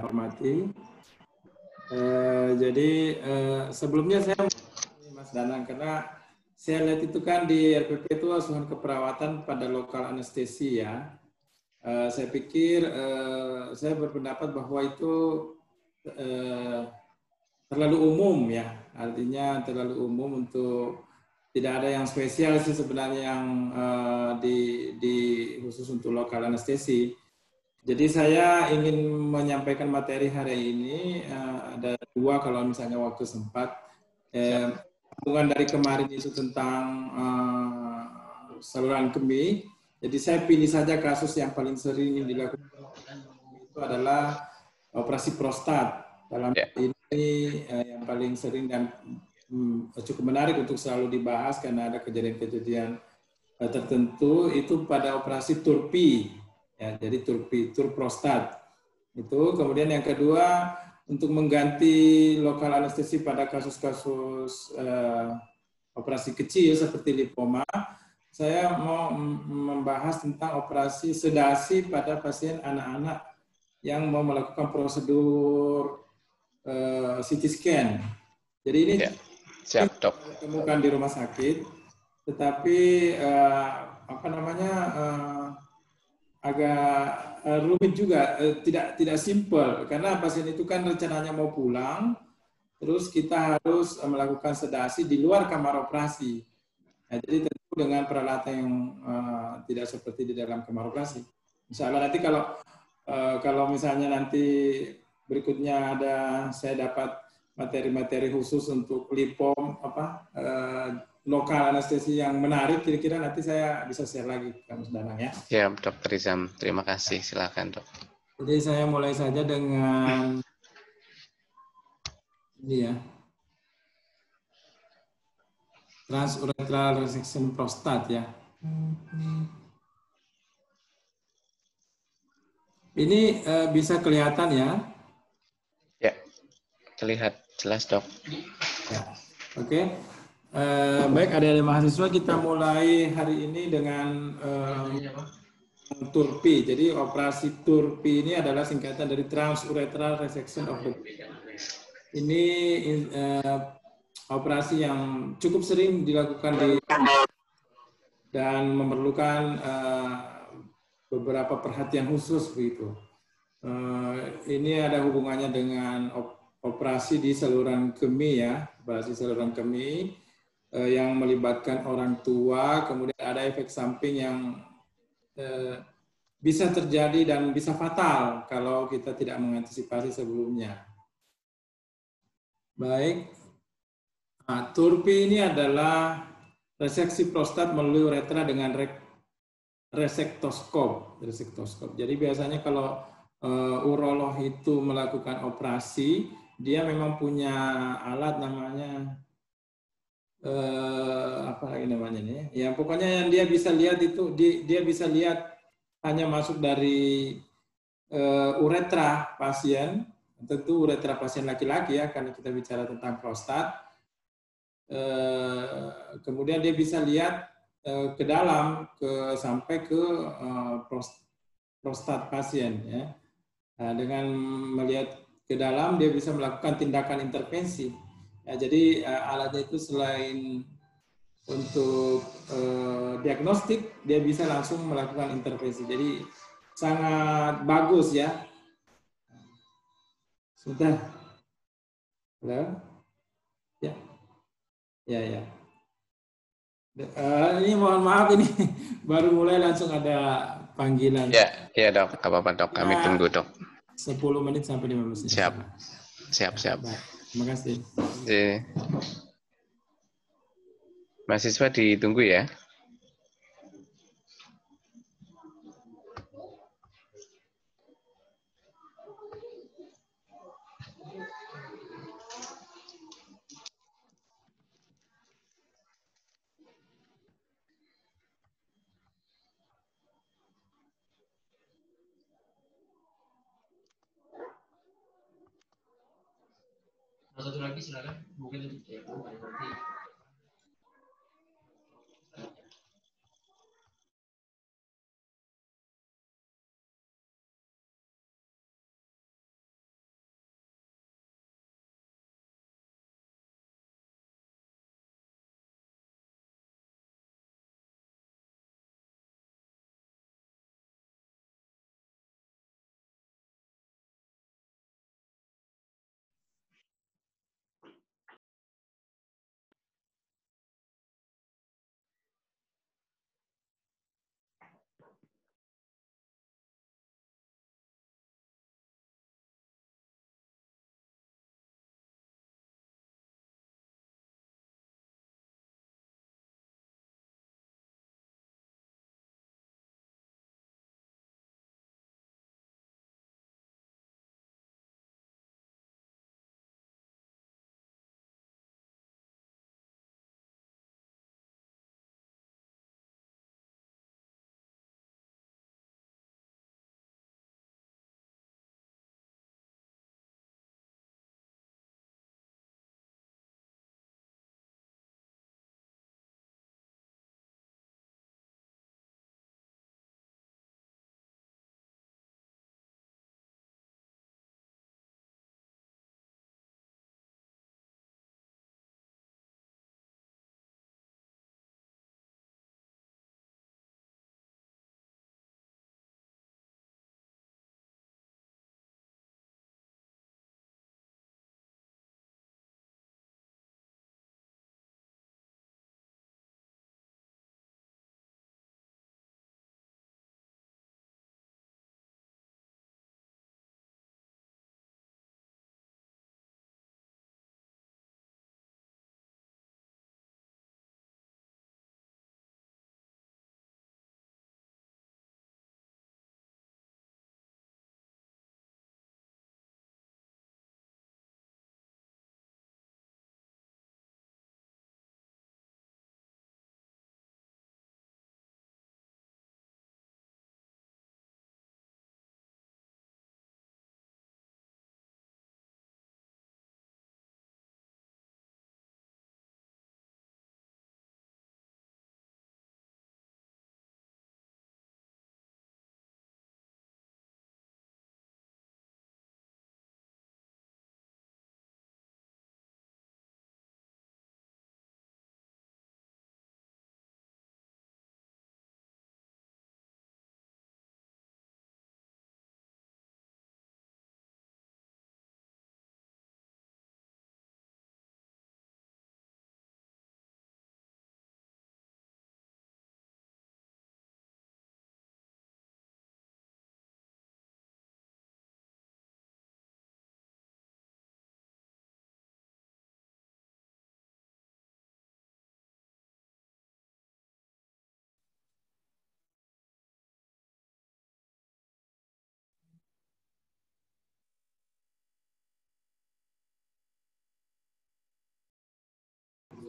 hormati. Jadi sebelumnya saya Mas Danang, karena saya lihat itu kan di RPP itu asuhan keperawatan pada lokal anestesi ya. Saya pikir saya berpendapat bahwa itu terlalu umum ya, artinya terlalu umum untuk tidak ada yang spesial sih sebenarnya yang di khusus untuk lokal anestesi. Jadi saya ingin menyampaikan materi hari ini ada dua kalau misalnya waktu sempat. Hubungan dari kemarin itu tentang saluran kemih. Jadi saya pilih saja kasus yang paling sering dilakukan itu adalah operasi prostat. Dalam ini yang paling sering dan cukup menarik untuk selalu dibahas karena ada kejadian-kejadian tertentu itu pada operasi turpi. Ya, jadi tur prostat itu. Kemudian yang kedua untuk mengganti lokal anestesi pada kasus-kasus operasi kecil seperti lipoma, saya mau membahas tentang operasi sedasi pada pasien anak-anak yang mau melakukan prosedur CT scan. Jadi ini siap dok. Ditemukan di rumah sakit, tetapi agak rumit juga, tidak simpel karena pasien itu kan rencananya mau pulang, terus kita harus melakukan sedasi di luar kamar operasi. Nah, jadi tentu dengan peralatan yang tidak seperti di dalam kamar operasi. Misalnya nanti kalau misalnya nanti berikutnya saya dapat materi-materi khusus untuk lipom lokal anestesi yang menarik, kira-kira nanti saya bisa share lagi ke Mas Danang ya. Ya, Dokter Rizam, terima kasih. Silakan dok. Jadi saya mulai saja dengan ini ya, transuretral resection prostat ya. Ini bisa kelihatan ya? Ya, terlihat jelas dok. Ya, oke. Baik, adik-adik mahasiswa, kita mulai hari ini dengan TURPI. Jadi operasi TURPI ini adalah singkatan dari transuretral resection of the. Ini operasi yang cukup sering dilakukan dan memerlukan beberapa perhatian khusus begitu. Ini ada hubungannya dengan operasi di saluran kemih ya, operasi saluran kemih yang melibatkan orang tua, kemudian ada efek samping yang bisa terjadi dan bisa fatal kalau kita tidak mengantisipasi sebelumnya. Baik, TURPI ini adalah reseksi prostat melalui uretra dengan resektoskop. Jadi biasanya kalau urolog itu melakukan operasi, dia memang punya alat namanya apa lagi namanya nih? Ya pokoknya yang dia bisa lihat itu dia bisa lihat hanya masuk dari uretra pasien, tentu uretra pasien laki-laki ya karena kita bicara tentang prostat. Kemudian dia bisa lihat ke dalam sampai ke prostat pasien ya. Nah, dengan melihat ke dalam dia bisa melakukan tindakan intervensi. Ya, jadi alatnya itu selain untuk diagnostik, dia bisa langsung melakukan intervensi. Jadi sangat bagus ya. Sudah. Halo? Ya. Ya. Ini mohon maaf ini baru mulai langsung ada panggilan. Ya dok, apa-apa dok, kami tunggu dok. 10 menit sampai 15 menit. Siap. Baik. Terima kasih. Mahasiswa ditunggu ya. Satu lagi silakan, mungkin nanti.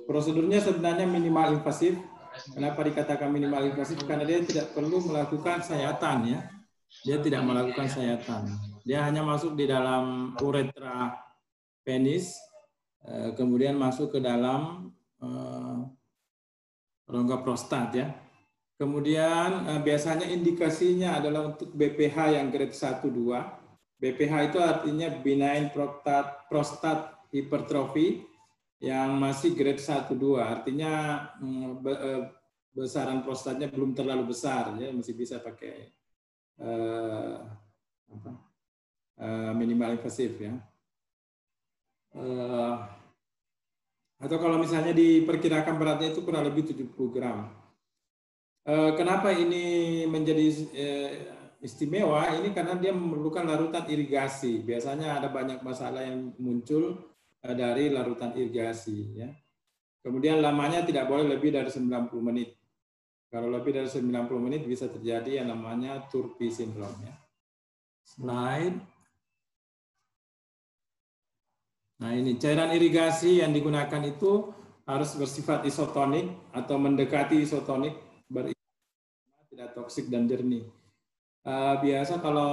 Prosedurnya sebenarnya minimal invasif. Kenapa dikatakan minimal invasif? Karena dia tidak perlu melakukan sayatan ya. Dia tidak melakukan sayatan. Dia hanya masuk di dalam uretra penis, kemudian masuk ke dalam rongga prostat ya. Kemudian biasanya indikasinya adalah untuk BPH yang grade 1-2. BPH itu artinya benign prostat hypertrophy yang masih grade 1-2. Artinya besaran prostatnya belum terlalu besar ya, masih bisa pakai minimal invasif ya. Atau kalau misalnya diperkirakan beratnya itu kurang lebih 70 gram. Kenapa ini menjadi istimewa? Ini karena dia memerlukan larutan irigasi. Biasanya ada banyak masalah yang muncul dari larutan irigasi. Ya. Kemudian lamanya tidak boleh lebih dari 90 menit. Kalau lebih dari 90 menit bisa terjadi yang namanya Turpin syndrome. Ya. Slide. Nah ini cairan irigasi yang digunakan itu harus bersifat isotonik atau mendekati isotonik, tidak toksik dan jernih. Biasa kalau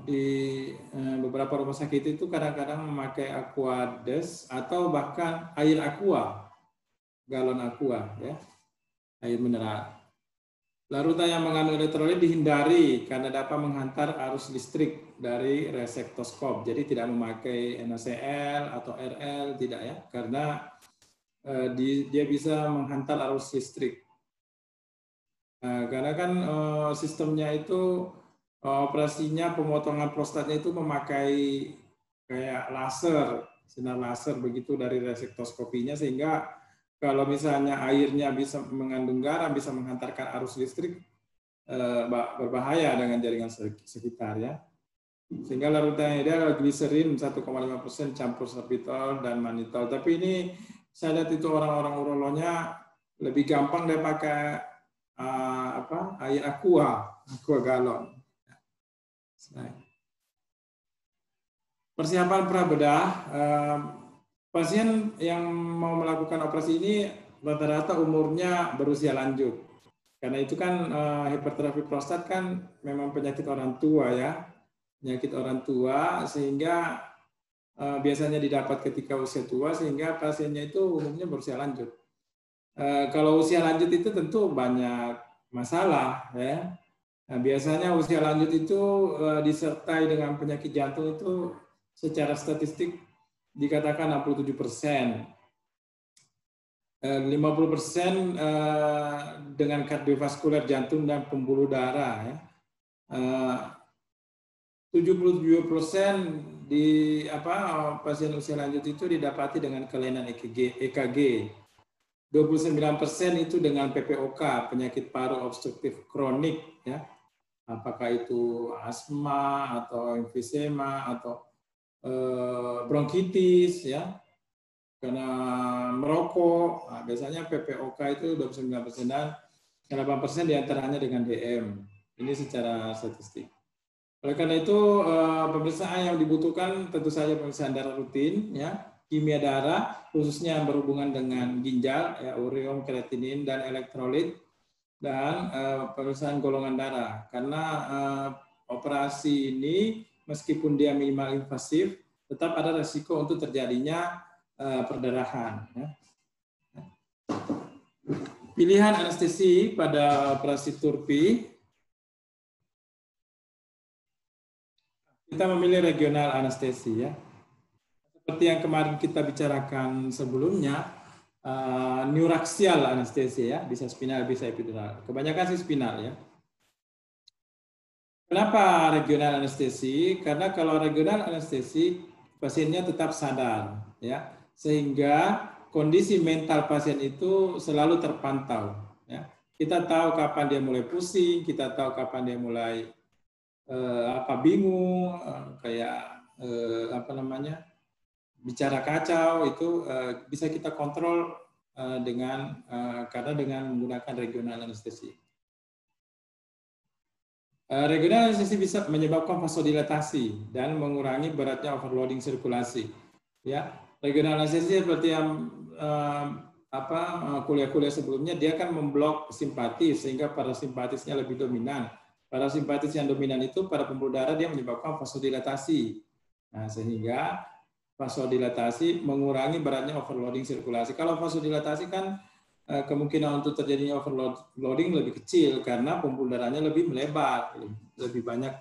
di beberapa rumah sakit itu kadang-kadang memakai Aquades atau bahkan air aqua, galon aqua, ya, air mineral. Larutan yang mengandung elektrolit dihindari karena dapat menghantar arus listrik dari resektoskop. Jadi tidak memakai NaCl atau RL, tidak ya, karena dia bisa menghantar arus listrik. Karena kan sistemnya itu operasinya pemotongan prostatnya itu memakai kayak laser, sinar laser begitu dari resektoskopinya, sehingga kalau misalnya airnya bisa mengandung garam, bisa menghantarkan arus listrik, berbahaya dengan jaringan sekitar ya. Sehingga larutannya ideal gliserin 1,5% campur sorbitol dan manitol. Tapi ini saya lihat itu orang-orang urolonya lebih gampang dia pakai air aqua galon. Persiapan prabedah, pasien yang mau melakukan operasi ini rata-rata umurnya berusia lanjut. Karena itu kan hipertrofi prostat kan memang penyakit orang tua ya, penyakit orang tua, sehingga biasanya didapat ketika usia tua, sehingga pasiennya itu umumnya berusia lanjut. Kalau usia lanjut itu tentu banyak masalah ya. Nah, biasanya usia lanjut itu disertai dengan penyakit jantung itu secara statistik dikatakan 67%. 50% dengan kardiovaskuler jantung dan pembuluh darah ya. 77% di pasien usia lanjut itu didapati dengan kelainan EKG. 29% itu dengan PPOK, penyakit paru obstruktif kronik ya. Apakah itu asma atau emfisema atau bronkitis ya. Karena merokok, nah, biasanya PPOK itu 29% dan 8% diantaranya dengan DM. Ini secara statistik. Oleh karena itu pemeriksaan yang dibutuhkan tentu saja pemeriksaan darah rutin, ya, kimia darah khususnya yang berhubungan dengan ginjal, ya, ureum, kreatinin dan elektrolit, dan pemeriksaan golongan darah. Karena operasi ini meskipun dia minimal invasif, tetap ada resiko untuk terjadinya perdarahan. Ya. Pilihan anestesi pada operasi Turpi, kita memilih regional anestesi ya. Seperti yang kemarin kita bicarakan sebelumnya, neuraxial anestesi ya, bisa spinal, bisa epidural. Kebanyakan sih spinal ya. Kenapa regional anestesi? Karena kalau regional anestesi pasiennya tetap sadar ya, sehingga kondisi mental pasien itu selalu terpantau ya. Kita tahu kapan dia mulai pusing, kita tahu kapan dia mulai bingung, kayak bicara kacau, itu bisa kita kontrol karena dengan menggunakan regional anestesi. Regional anestesi bisa menyebabkan vasodilatasi dan mengurangi beratnya overloading sirkulasi. Ya, regional anestesi seperti yang kuliah-kuliah sebelumnya, dia kan memblok simpatis sehingga parasimpatisnya lebih dominan. Parasimpatis yang dominan itu pada pembuluh darah dia menyebabkan vasodilatasi. Nah, sehingga vasodilatasi mengurangi beratnya overloading sirkulasi. Kalau vasodilatasi kan kemungkinan untuk terjadinya overloading lebih kecil karena pembuluh darahnya lebih melebar, lebih banyak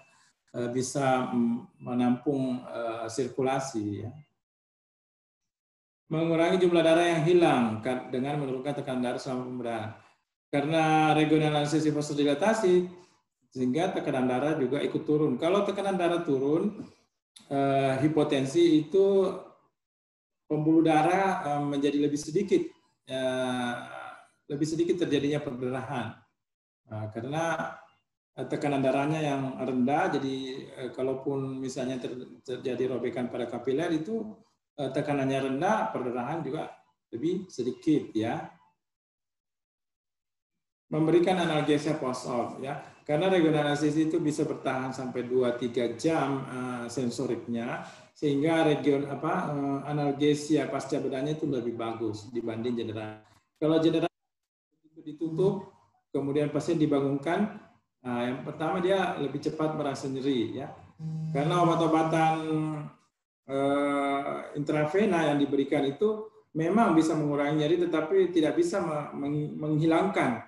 bisa menampung sirkulasi. Ya. Mengurangi jumlah darah yang hilang dengan menurunkan tekanan darah selama pembuluhan. Karena regional anestesi vasodilatasi, sehingga tekanan darah juga ikut turun. Kalau tekanan darah turun, hipotensi itu pembuluh darah menjadi lebih sedikit terjadinya perdarahan. Karena tekanan darahnya yang rendah, jadi kalaupun misalnya terjadi robekan pada kapiler itu tekanannya rendah, perdarahan juga lebih sedikit ya. Memberikan analgesia post-op ya. Karena regional anestesi itu bisa bertahan sampai 2-3 jam sensoriknya, sehingga analgesia pasca bedanya itu lebih bagus dibanding general. Kalau general itu ditutup, kemudian pasien dibangunkan, yang pertama dia lebih cepat merasa nyeri ya. Karena obat-obatan intravena yang diberikan itu memang bisa mengurangi nyeri, tetapi tidak bisa menghilangkan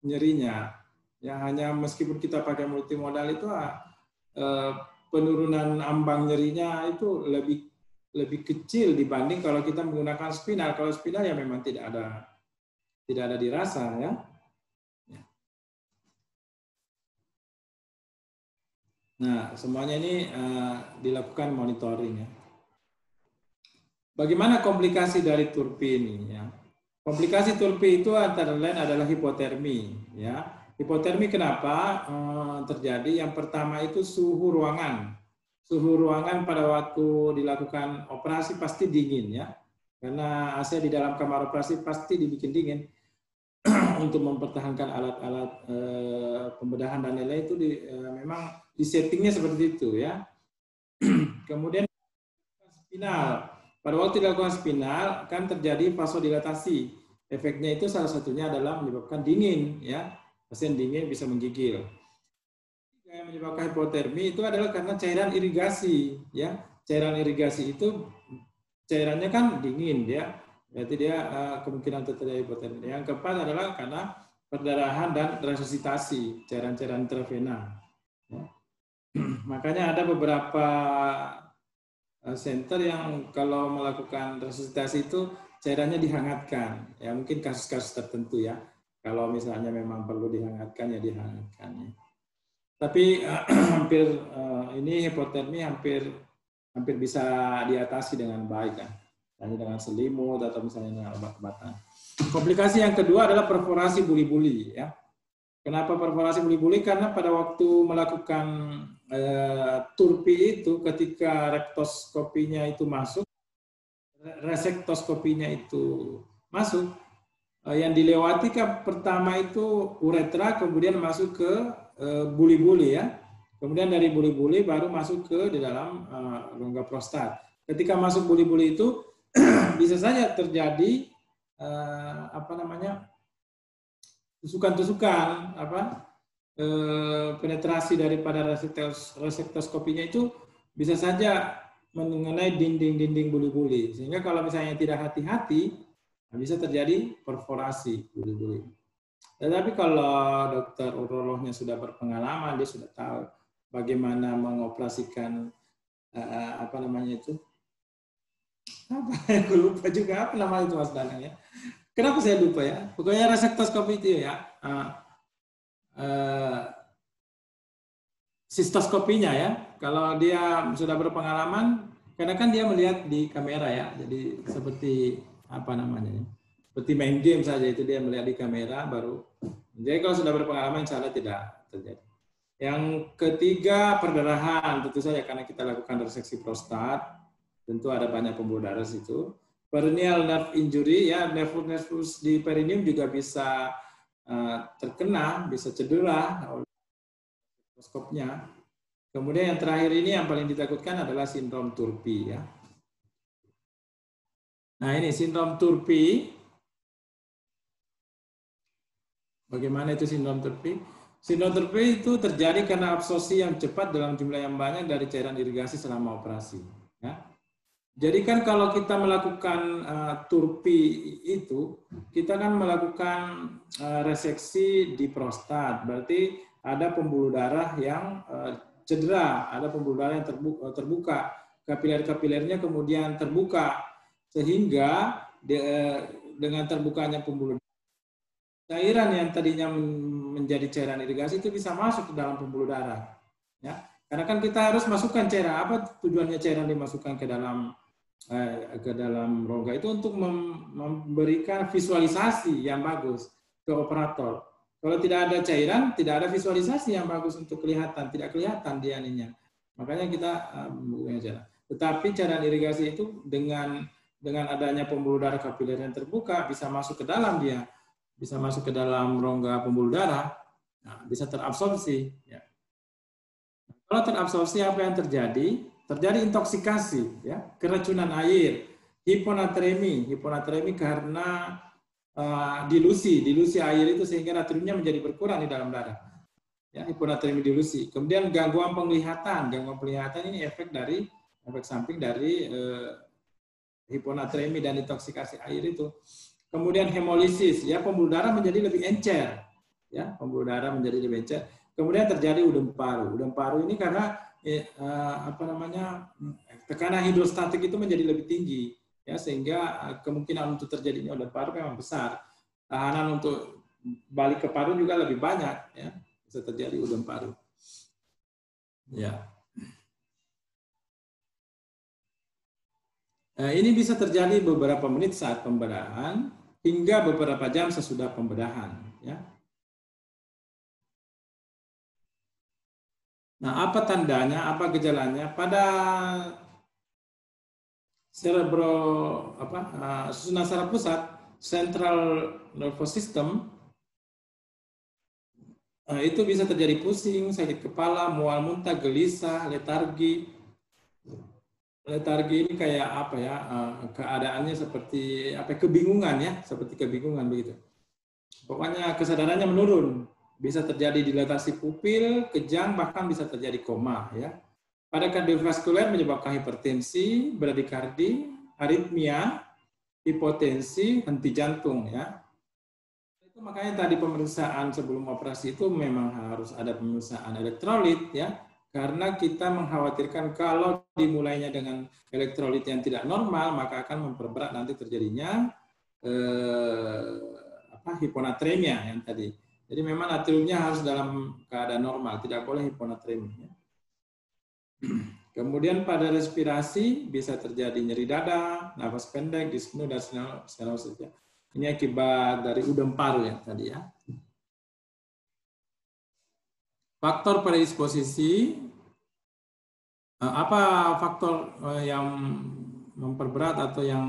nyerinya. Ya, hanya meskipun kita pakai multimodal itu penurunan ambang nyerinya itu lebih kecil dibanding kalau kita menggunakan spinal. Kalau spinal ya memang tidak ada dirasa ya. Nah, semuanya ini dilakukan monitoring ya. Bagaimana komplikasi dari TURPI ini ya? Komplikasi TURPI itu antara lain adalah hipotermi ya. Hipotermi kenapa terjadi? Yang pertama itu suhu ruangan. Suhu ruangan pada waktu dilakukan operasi pasti dingin ya. Karena AC di dalam kamar operasi pasti dibikin dingin untuk mempertahankan alat-alat pembedahan dan lain-lain itu memang di settingnya seperti itu ya. Kemudian spinal. Pada waktu dilakukan spinal kan terjadi vasodilatasi. Efeknya itu salah satunya adalah menyebabkan dingin ya. Pasien dingin bisa menggigil. Yang menyebabkan hipotermi itu adalah karena cairan irigasi ya. Cairan irigasi itu cairannya kan dingin ya. Berarti dia kemungkinan terjadi hipotermi. Yang keempat adalah karena perdarahan dan resusitasi cairan-cairan intravena. Ya. Makanya ada beberapa center yang kalau melakukan resusitasi itu cairannya dihangatkan. Ya mungkin kasus-kasus tertentu ya. Kalau misalnya memang perlu dihangatkan ya dihangatkan. Ya. Tapi hampir ini hipotermi hampir bisa diatasi dengan baik kan. Hanya dengan selimut atau misalnya dengan obat-obatan. Komplikasi yang kedua adalah perforasi buli-buli ya. Kenapa perforasi buli-buli? Karena pada waktu melakukan TURPI itu ketika rektoskopinya itu masuk, resektoskopinya itu masuk, yang dilewati kan pertama itu uretra, kemudian masuk ke buli-buli ya. Kemudian dari buli-buli baru masuk ke di dalam rongga prostat. Ketika masuk buli-buli itu bisa saja terjadi tusukan-tusukan penetrasi daripada resektoskopinya itu bisa saja mengenai dinding-dinding buli-buli, sehingga kalau misalnya tidak hati-hati bisa terjadi perforasi buli-buli. Tetapi kalau dokter urolognya sudah berpengalaman, dia sudah tahu bagaimana mengoperasikan aku lupa juga apa namanya itu Mas Danang ya. Kenapa saya lupa ya? Pokoknya resektoskopi itu ya. Sistoskopinya ya. Kalau dia sudah berpengalaman, karena kan dia melihat di kamera ya. Jadi seperti seperti main game saja itu dia melihat di kamera baru. Jadi kalau sudah berpengalaman insya Allah tidak terjadi. Yang ketiga perdarahan tentu saja karena kita lakukan reseksi prostat, tentu ada banyak pembuluh darah situ. Perineal nerve injury ya, nervus di perineum juga bisa terkena, bisa cedera oleh mikroskopnya. Kemudian yang terakhir ini yang paling ditakutkan adalah sindrom TURPI ya. Nah ini sindrom TURPI Bagaimana itu sindrom turpi? Sindrom turpi itu terjadi karena absorpsi yang cepat dalam jumlah yang banyak dari cairan irigasi selama operasi. Ya. Jadi kan kalau kita melakukan turpi itu, kita kan melakukan reseksi di prostat. Berarti ada pembuluh darah yang cedera, ada pembuluh darah yang terbuka, kapiler-kapilernya kemudian terbuka, sehingga dengan terbukanya pembuluh cairan yang tadinya menjadi cairan irigasi itu bisa masuk ke dalam pembuluh darah. Ya, karena kan kita harus masukkan cairan. Apa tujuannya cairan dimasukkan ke dalam rongga itu untuk memberikan visualisasi yang bagus ke operator. Kalau tidak ada cairan, tidak ada visualisasi yang bagus untuk kelihatan, tidak kelihatan dia ininya. Makanya kita membutuhkan cairan. Tetapi cairan irigasi itu dengan adanya pembuluh darah kapiler yang terbuka bisa masuk ke dalam dia, bisa masuk ke dalam rongga pembuluh darah, nah, bisa terabsorpsi. Ya. Kalau terabsorpsi apa yang terjadi? Terjadi intoksikasi, ya, keracunan air, hiponatremi karena dilusi air itu sehingga natriumnya menjadi berkurang di dalam darah. Ya, hiponatremi dilusi. Kemudian gangguan penglihatan ini efek samping dari hiponatremi dan intoksikasi air itu. Kemudian hemolisis, ya, pembuluh darah menjadi lebih encer, ya, pembuluh darah menjadi lebih encer. Kemudian terjadi udem paru. Udem paru ini karena tekanan hidrostatik itu menjadi lebih tinggi, ya, sehingga kemungkinan untuk terjadinya udem paru memang besar. Tahanan untuk balik ke paru juga lebih banyak, ya, bisa terjadi udem paru. Ya. Ini bisa terjadi beberapa menit saat pembedahan hingga beberapa jam sesudah pembedahan, ya. Nah, apa tandanya, apa gejalanya? Pada susunan saraf pusat, central nervous system, itu bisa terjadi pusing, sakit kepala, mual muntah, gelisah, letargi. Letargi ini kayak apa ya? Keadaannya seperti apa? Kebingungan, ya, seperti kebingungan begitu. Pokoknya kesadarannya menurun. Bisa terjadi dilatasi pupil, kejang, bahkan bisa terjadi koma, ya. Pada kardiovaskuler menyebabkan hipertensi, bradikardi, aritmia, hipotensi, henti jantung, ya. Itu makanya tadi pemeriksaan sebelum operasi itu memang harus ada pemeriksaan elektrolit, ya. Karena kita mengkhawatirkan kalau dimulainya dengan elektrolit yang tidak normal, maka akan memperberat nanti terjadinya hiponatremia yang tadi. Jadi memang natriumnya harus dalam keadaan normal, tidak boleh hiponatremi. Kemudian pada respirasi bisa terjadi nyeri dada, nafas pendek, dispnea, dan stenosis. Ini akibat dari udem paru yang tadi, ya. Faktor predisposisi, apa faktor yang memperberat atau yang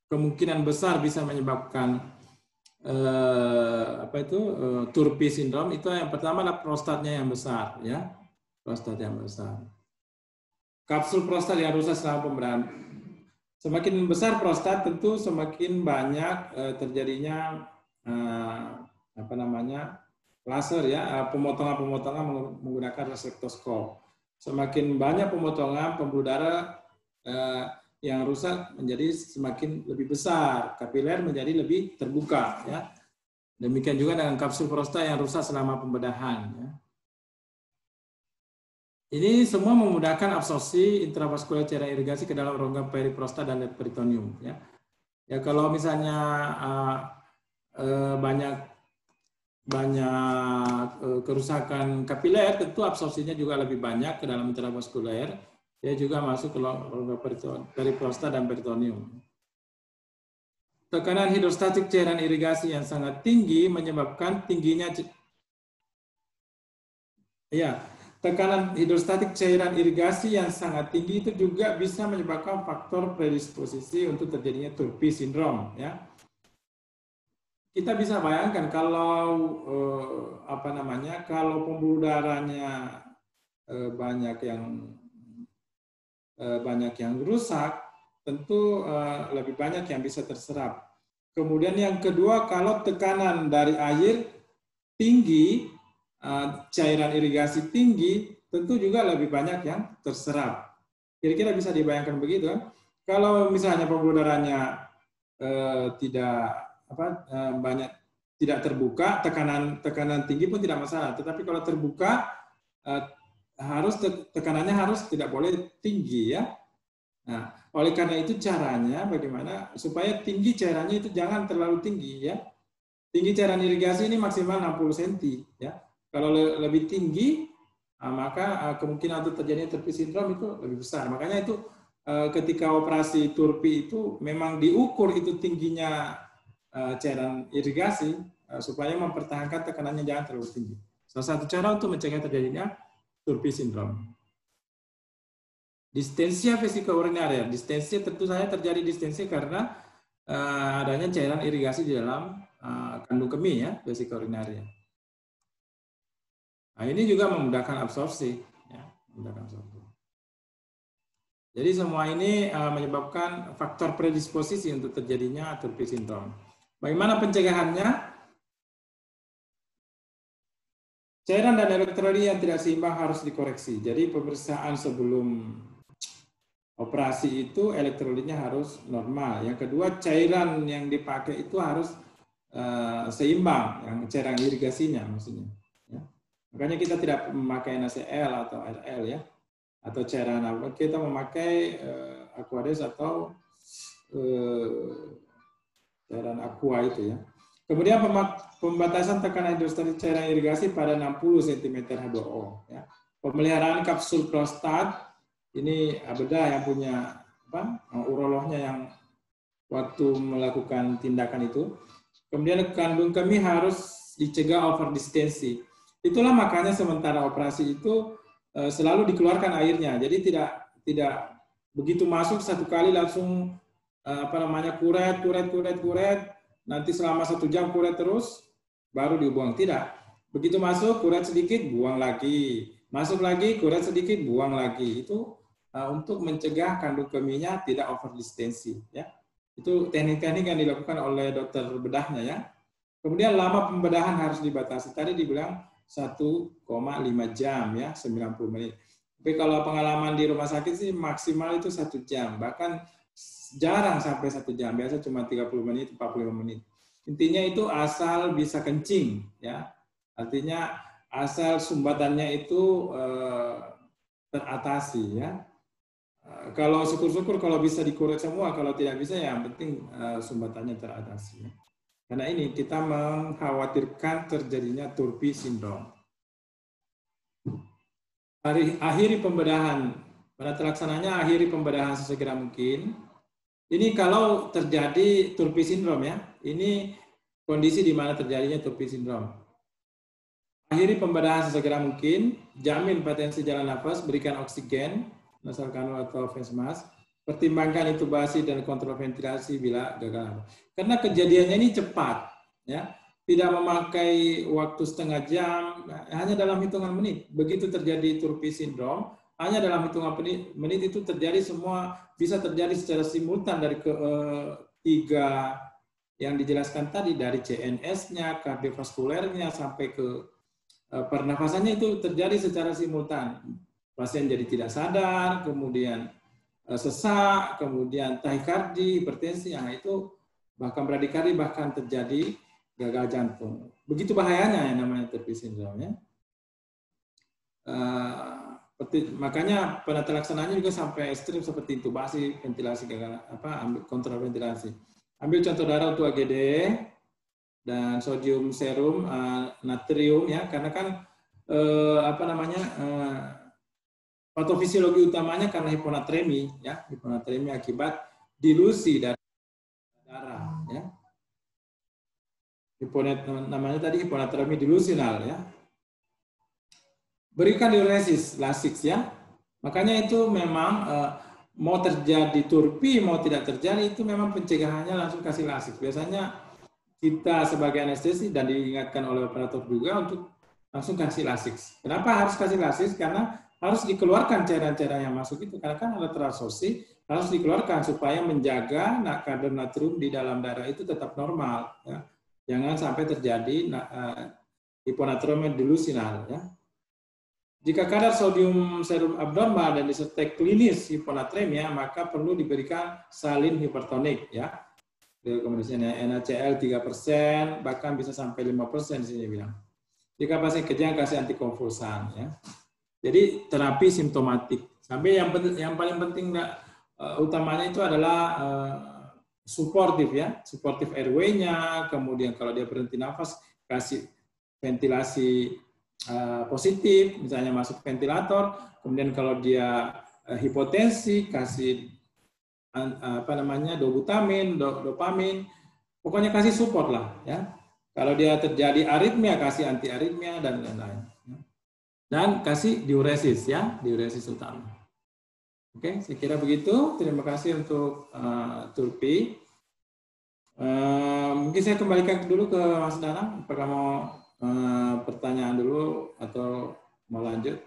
kemungkinan besar bisa menyebabkan turpi sindrom? Itu yang pertama adalah prostatnya yang besar, ya, prostat yang besar. Kapsul prostat yang rusak selama pembedahan. Semakin besar prostat tentu semakin banyak terjadinya laser, ya, pemotongan menggunakan reseptoskop. Semakin banyak pemotongan pembuluh darah yang rusak menjadi semakin lebih besar, kapiler menjadi lebih terbuka, ya. Demikian juga dengan kapsul prostat yang rusak selama pembedahan, ya. Ini semua memudahkan absorpsi intravaskular cairan irigasi ke dalam rongga periprostat dan peritoneum, ya. Ya, kalau misalnya banyak kerusakan kapiler, tentu absorpsinya juga lebih banyak ke dalam intravaskuler. Dia juga masuk ke rongga periprostat dan peritoneum. Tekanan hidrostatik cairan irigasi yang sangat tinggi menyebabkan tingginya tekanan hidrostatik cairan irigasi yang sangat tinggi itu juga bisa menyebabkan faktor predisposisi untuk terjadinya turpi sindrom, ya. Kita bisa bayangkan kalau kalau pembuluh darahnya banyak yang rusak, tentu lebih banyak yang bisa terserap. Kemudian yang kedua, kalau tekanan dari air tinggi, cairan irigasi tinggi, tentu juga lebih banyak yang terserap. Kira-kira bisa dibayangkan begitu kan? Kalau misalnya pembuluh darahnya tidak terbuka, tekanan tinggi pun tidak masalah. Tetapi kalau terbuka, tekanannya harus tidak boleh tinggi ya. Nah, oleh karena itu caranya bagaimana supaya tinggi cairannya itu jangan terlalu tinggi ya. Tinggi cairan irigasi ini maksimal 60 cm ya. Kalau lebih tinggi maka kemungkinan untuk terjadinya TURPI sindrom itu lebih besar. Makanya itu ketika operasi TURPI itu memang diukur itu tingginya cairan irigasi supaya mempertahankan tekanannya jangan terlalu tinggi. Salah satu cara untuk mencegah terjadinya TURPI sindrom. Distensia vesiko-urinaria. Distensia tentu saja terjadi distensia karena adanya cairan irigasi di dalam kandung kemih ya, vesiko-urinaria. Nah, ini juga memudahkan absorpsi ya, memudahkan absorpsi. Jadi semua ini menyebabkan faktor predisposisi untuk terjadinya TURPI sindrom. Bagaimana pencegahannya? Cairan dan elektrolit yang tidak seimbang harus dikoreksi. Jadi pemeriksaan sebelum operasi itu elektrolitnya harus normal. Yang kedua, cairan yang dipakai itu harus seimbang, yang cairan irigasinya maksudnya. Ya. Makanya kita tidak memakai NaCl atau RL ya, atau cairan apa. Kita memakai Aquades atau cairan aqua itu ya. Kemudian pembatasan tekanan hidrostatik cairan irigasi pada 60 cm H2O. Ya. Pemeliharaan kapsul prostat, ini bedah yang punya urolognya yang waktu melakukan tindakan itu. Kemudian kandung kemih harus dicegah overdistensi. Itulah makanya sementara operasi itu selalu dikeluarkan airnya. Jadi tidak begitu masuk satu kali langsung kuret. Nanti selama 1 jam kuret terus, baru dibuang. Tidak. Begitu masuk, kuret sedikit, buang lagi. Masuk lagi, kuret sedikit, buang lagi. Itu untuk mencegah kandung kemihnya tidak overdistensi. Ya. Itu teknik-teknik yang dilakukan oleh dokter bedahnya. Ya. Kemudian lama pembedahan harus dibatasi. Tadi dibilang 1,5 jam, ya, 90 menit. Tapi kalau pengalaman di rumah sakit sih maksimal itu 1 jam. Bahkan jarang sampai 1 jam, biasa cuma 30 menit, 45 menit. Intinya itu asal bisa kencing, ya. Artinya asal sumbatannya itu teratasi, ya. Kalau syukur-syukur kalau bisa dikuret semua, kalau tidak bisa ya yang penting sumbatannya teratasi. Ya. Karena ini kita mengkhawatirkan terjadinya TURPI sindrom. Akhiri pembedahan, pada terlaksananya akhiri pembedahan sesegera mungkin. Ini kalau terjadi TURPI sindrom ya, ini kondisi di mana terjadinya TURPI sindrom. Akhiri pembedahan sesegera mungkin, jamin patensi jalan nafas, berikan oksigen, nasal kanul atau face mask, pertimbangkan intubasi dan kontrol ventilasi bila gagal. Karena kejadiannya ini cepat, ya, tidak memakai waktu setengah jam, hanya dalam hitungan menit. Begitu terjadi TURPI sindrom, hanya dalam hitungan menit itu terjadi semua, bisa terjadi secara simultan dari ketiga yang dijelaskan tadi, dari CNS-nya, kardiovaskulernya, sampai ke pernafasannya itu terjadi secara simultan. Pasien jadi tidak sadar, kemudian sesak, kemudian tahikardi, hipertensi, yang itu bahkan bradikardi, bahkan terjadi gagal jantung. Begitu bahayanya yang namanya TURPI sindrom. Ya. Makanya pada pelaksanaannya juga sampai ekstrim seperti intubasi, ventilasi gagal, ambil kontrol ventilasi. Ambil contoh darah untuk AGD dan sodium serum, natrium ya, karena kan patofisiologi utamanya karena hiponatremi ya, hiponatremi akibat dilusi dari darah ya. Namanya tadi hiponatremi dilusional ya. Berikan diuresis, Lasix ya. Makanya itu memang mau terjadi TURPI, mau tidak terjadi, itu memang pencegahannya langsung kasih Lasix. Biasanya kita sebagai anestesi dan diingatkan oleh operator juga untuk langsung kasih Lasix. Kenapa harus kasih Lasix? Karena harus dikeluarkan cairan-cairan yang masuk itu. Karena kan ada transfusi, harus dikeluarkan supaya menjaga kadar natrium di dalam darah itu tetap normal. Ya. Jangan sampai terjadi hiponatremia delusional ya. Jika kadar sodium serum abnormal dan disertai klinis hiponatremia, maka perlu diberikan salin hipertonik ya. Rekomendasinya NaCl 3%, bahkan bisa sampai 5% di sini bilang. Jika pasien kejang kasih antikonvulsan ya. Jadi terapi simptomatik. Sampai yang paling penting utamanya itu adalah suportif ya, suportif airway-nya, kemudian kalau dia berhenti nafas kasih ventilasi positif, misalnya masuk ventilator, kemudian kalau dia hipotensi kasih dobutamin, dopamin, pokoknya kasih support lah ya. Kalau dia terjadi aritmia kasih anti aritmia dan lain-lain. Dan kasih diuresis ya, diuresis utama. Oke, saya kira begitu. Terima kasih untuk Tulpi. Mungkin saya kembalikan dulu ke Mas Danang. Apakah mau pertanyaan dulu atau mau lanjut?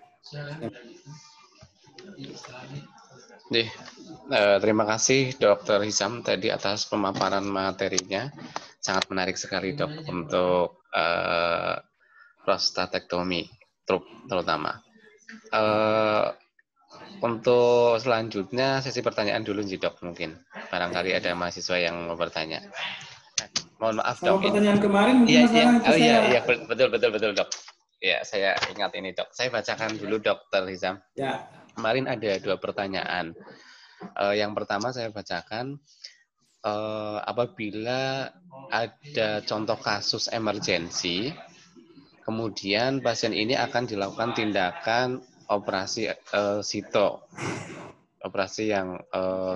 Terima kasih Dr. Hisham tadi atas pemaparan materinya. Sangat menarik sekali Dok untuk prostatektomi terutama. Untuk selanjutnya sesi pertanyaan dulu sih Dok mungkin. Barangkali ada mahasiswa yang mau bertanya. Mohon maaf Dok. Pertanyaan kemarin mungkin iya betul Dok. Ya, saya ingat ini Dok. Saya bacakan dulu Dr. Hisham. Ya. Kemarin ada 2 pertanyaan. Yang pertama saya bacakan, apabila ada contoh kasus emergensi, kemudian pasien ini akan dilakukan tindakan operasi sito, operasi yang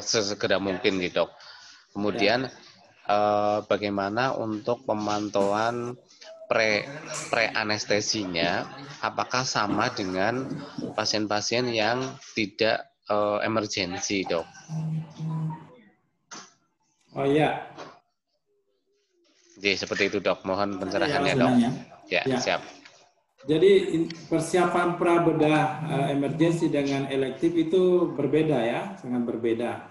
sesegera mungkin gitu Dok. Kemudian bagaimana untuk pemantauan pre-anestesinya, apakah sama dengan pasien-pasien yang tidak emergensi Dok? Oh iya. Jadi seperti itu Dok, mohon pencerahannya Dok. Ya, siap. Jadi persiapan prabedah emergensi dengan elektif itu berbeda ya, sangat berbeda.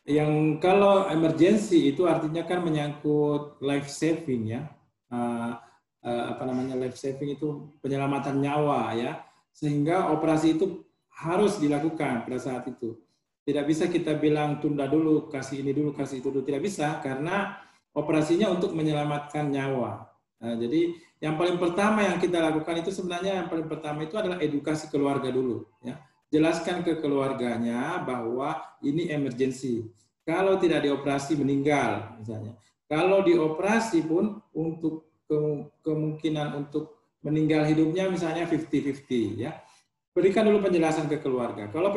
Yang kalau emergensi itu artinya kan menyangkut life saving ya, life saving itu penyelamatan nyawa ya, sehingga operasi itu harus dilakukan pada saat itu. Tidak bisa kita bilang tunda dulu, kasih ini dulu, kasih itu dulu, tidak bisa karena operasinya untuk menyelamatkan nyawa. Nah, jadi yang paling pertama yang kita lakukan itu sebenarnya yang paling pertama itu adalah edukasi keluarga dulu. Ya. Jelaskan ke keluarganya bahwa ini emergensi. Kalau tidak dioperasi meninggal misalnya. Kalau dioperasi pun untuk kemungkinan untuk meninggal hidupnya misalnya 50-50 ya. Berikan dulu penjelasan ke keluarga. Kalau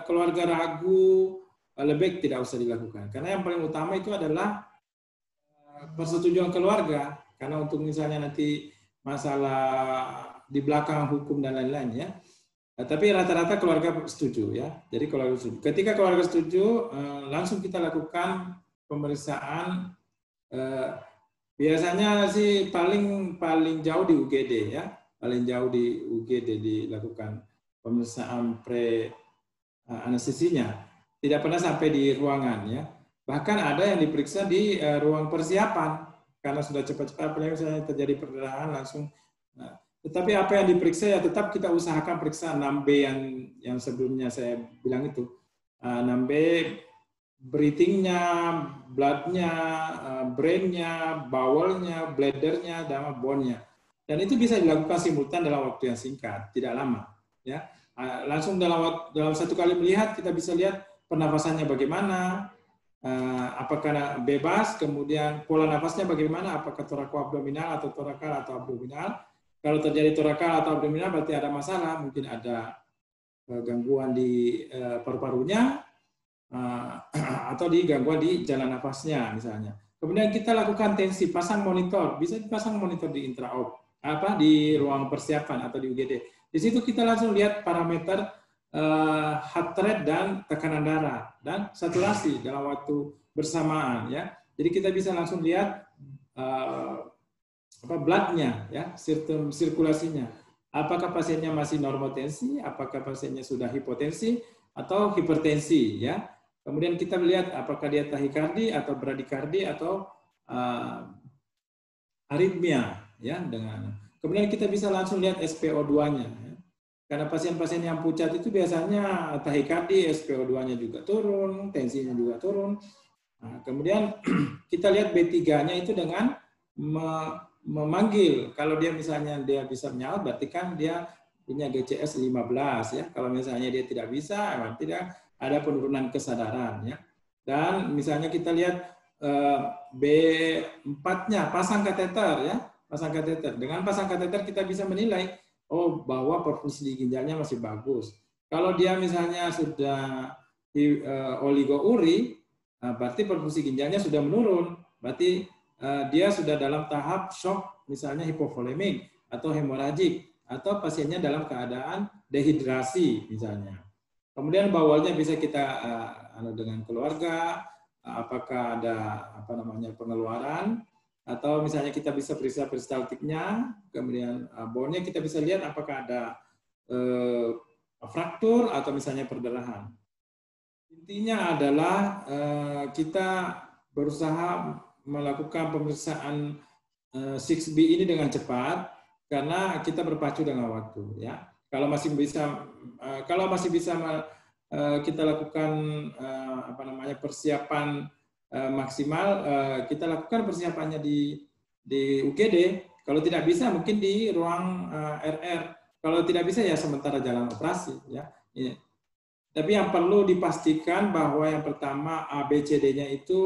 keluarga ragu, lebih baik tidak usah dilakukan. Karena yang paling utama itu adalah persetujuan keluarga. Karena untuk misalnya nanti masalah di belakang hukum dan lain-lain ya. Tapi rata-rata keluarga setuju ya. Jadi keluarga setuju. Ketika keluarga setuju, langsung kita lakukan pemeriksaan. Biasanya sih paling jauh di UGD ya. Paling jauh di UGD dilakukan pemeriksaan pre-anestesinya. Tidak pernah sampai di ruangan ya. Bahkan ada yang diperiksa di ruang persiapan. Karena sudah cepat-cepat, apalagi misalnya terjadi perdarahan langsung. Nah, tetapi apa yang diperiksa ya tetap kita usahakan periksa 6B yang sebelumnya saya bilang itu. 6B, breathing-nya, blood-nya, brain-nya, bowel-nya, bladder-nya, dan bone-nya. Dan itu bisa dilakukan simultan dalam waktu yang singkat, tidak lama. Ya, langsung dalam satu kali melihat kita bisa lihat pernafasannya bagaimana. Apakah bebas, kemudian pola nafasnya bagaimana, apakah torakoabdominal atau torakal atau abdominal. Kalau terjadi torakal atau abdominal berarti ada masalah, mungkin ada gangguan di paru-parunya atau di gangguan di jalan nafasnya misalnya. Kemudian kita lakukan tensi, pasang monitor, bisa dipasang monitor di intraop, di ruang persiapan atau di UGD. Di situ kita langsung lihat parameter heart rate dan tekanan darah dan saturasi dalam waktu bersamaan ya. Jadi kita bisa langsung lihat blood-nya ya, sirkulasinya. Apakah pasiennya masih normotensi, apakah pasiennya sudah hipotensi atau hipertensi ya. Kemudian kita lihat apakah dia tahikardi atau bradikardi atau aritmia ya dengan. kemudian kita bisa langsung lihat SpO2-nya. Karena pasien-pasien yang pucat itu biasanya tahikardi, SpO2-nya juga turun, tensinya juga turun. Nah, kemudian kita lihat B3-nya itu dengan memanggil. Kalau dia misalnya dia bisa menyaut, berarti kan dia punya GCS 15 ya. Kalau misalnya dia tidak bisa, berarti dia ada penurunan kesadaran ya. Dan misalnya kita lihat B4-nya pasang kateter ya, pasang kateter. Dengan pasang kateter kita bisa menilai bahwa perfusi di ginjalnya masih bagus. Kalau dia misalnya sudah oligouri, berarti perfusi ginjalnya sudah menurun. Berarti dia sudah dalam tahap shock, misalnya hipovolemik atau hemoragik, atau pasiennya dalam keadaan dehidrasi misalnya. Kemudian bawalnya bisa kita dengan keluarga, apakah ada pengeluaran, atau misalnya kita bisa periksa peristaltiknya, kemudian bawalnya kita bisa lihat apakah ada fraktur atau misalnya perdarahan. Intinya adalah kita berusaha melakukan pemeriksaan 6B ini dengan cepat karena kita berpacu dengan waktu ya. Kalau masih bisa kita lakukan persiapan maksimal, kita lakukan persiapannya di UGD. Kalau tidak bisa mungkin di ruang RR. Kalau tidak bisa ya sementara jalan operasi ya. Tapi yang perlu dipastikan bahwa yang pertama ABCD-nya itu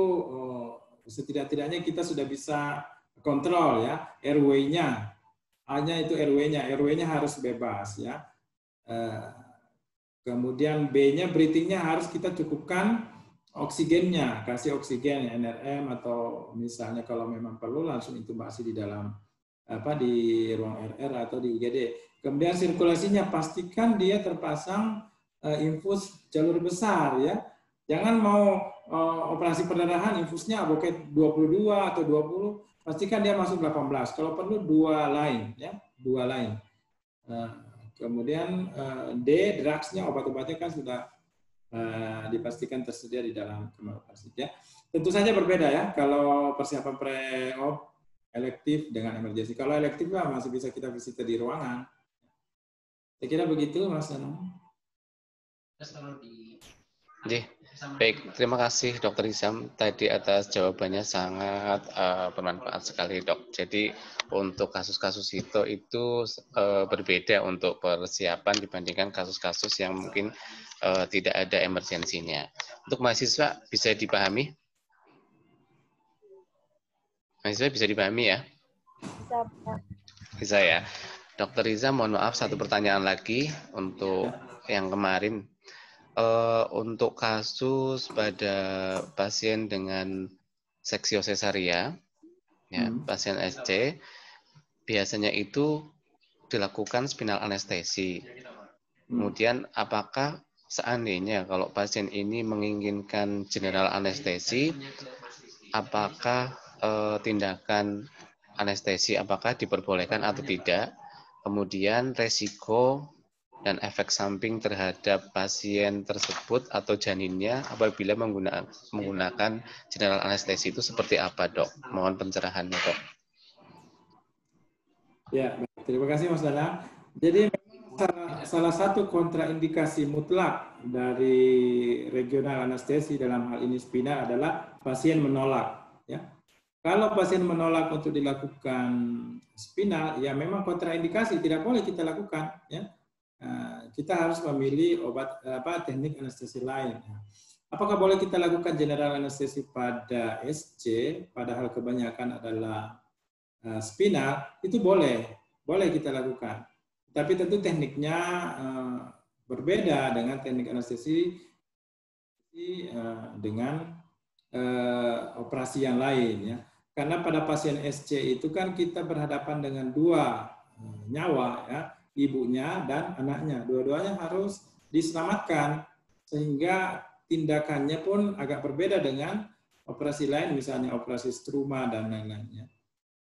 setidak-tidaknya kita sudah bisa kontrol ya, airway-nya. A-nya itu airway-nya. Airway-nya harus bebas ya. Kemudian B-nya breathing-nya harus kita cukupkan oksigennya, kasih oksigen NRM atau misalnya kalau memang perlu langsung intubasi di dalam di ruang RR atau di UGD. Kemudian sirkulasinya pastikan dia terpasang infus jalur besar ya. Jangan mau operasi perdarahan infusnya aboket 22 atau 20, pastikan dia masuk 18. Kalau perlu 2 line ya, 2 line. Kemudian D drugs-nya, obat-obatnya kan sudah dipastikan tersedia di dalam kamar operasi ya. Tentu saja berbeda ya kalau persiapan pre-op elektif dengan emergensi. Kalau elektif lah masih bisa kita visit di ruangan. Saya kira begitu Mas Danang. Baik, terima kasih Dr. Izam tadi atas jawabannya sangat bermanfaat sekali dok. Jadi untuk kasus-kasus itu berbeda untuk persiapan dibandingkan kasus-kasus yang mungkin tidak ada emergensinya. Untuk mahasiswa bisa dipahami? Mahasiswa bisa dipahami ya? Bisa, Pak. Bisa ya. Dr. Riza, mohon maaf satu pertanyaan lagi untuk yang kemarin. Untuk kasus pada pasien dengan seksio sesaria, ya, pasien SC, biasanya itu dilakukan spinal anestesi. Kemudian apakah seandainya kalau pasien ini menginginkan general anestesi, apakah tindakan anestesi apakah diperbolehkan atau tidak? Kemudian resiko dan efek samping terhadap pasien tersebut atau janinnya apabila menggunakan general anestesi itu seperti apa, dok? Mohon pencerahannya, dok. Ya, terima kasih Mas Danang. Jadi salah satu kontraindikasi mutlak dari regional anestesi dalam hal ini spinal adalah pasien menolak. Ya, kalau pasien menolak untuk dilakukan spinal, ya memang kontraindikasi, tidak boleh kita lakukan. Ya, kita harus memilih teknik anestesi lain. Apakah boleh kita lakukan general anestesi pada SC, padahal kebanyakan adalah spinal? Itu boleh kita lakukan. Tapi tentu tekniknya berbeda dengan teknik anestesi dengan operasi yang lain ya. Karena pada pasien SC itu kan kita berhadapan dengan 2 nyawa ya, ibunya dan anaknya. Dua-duanya harus diselamatkan sehingga tindakannya pun agak berbeda dengan operasi lain, misalnya operasi struma dan lain-lainnya.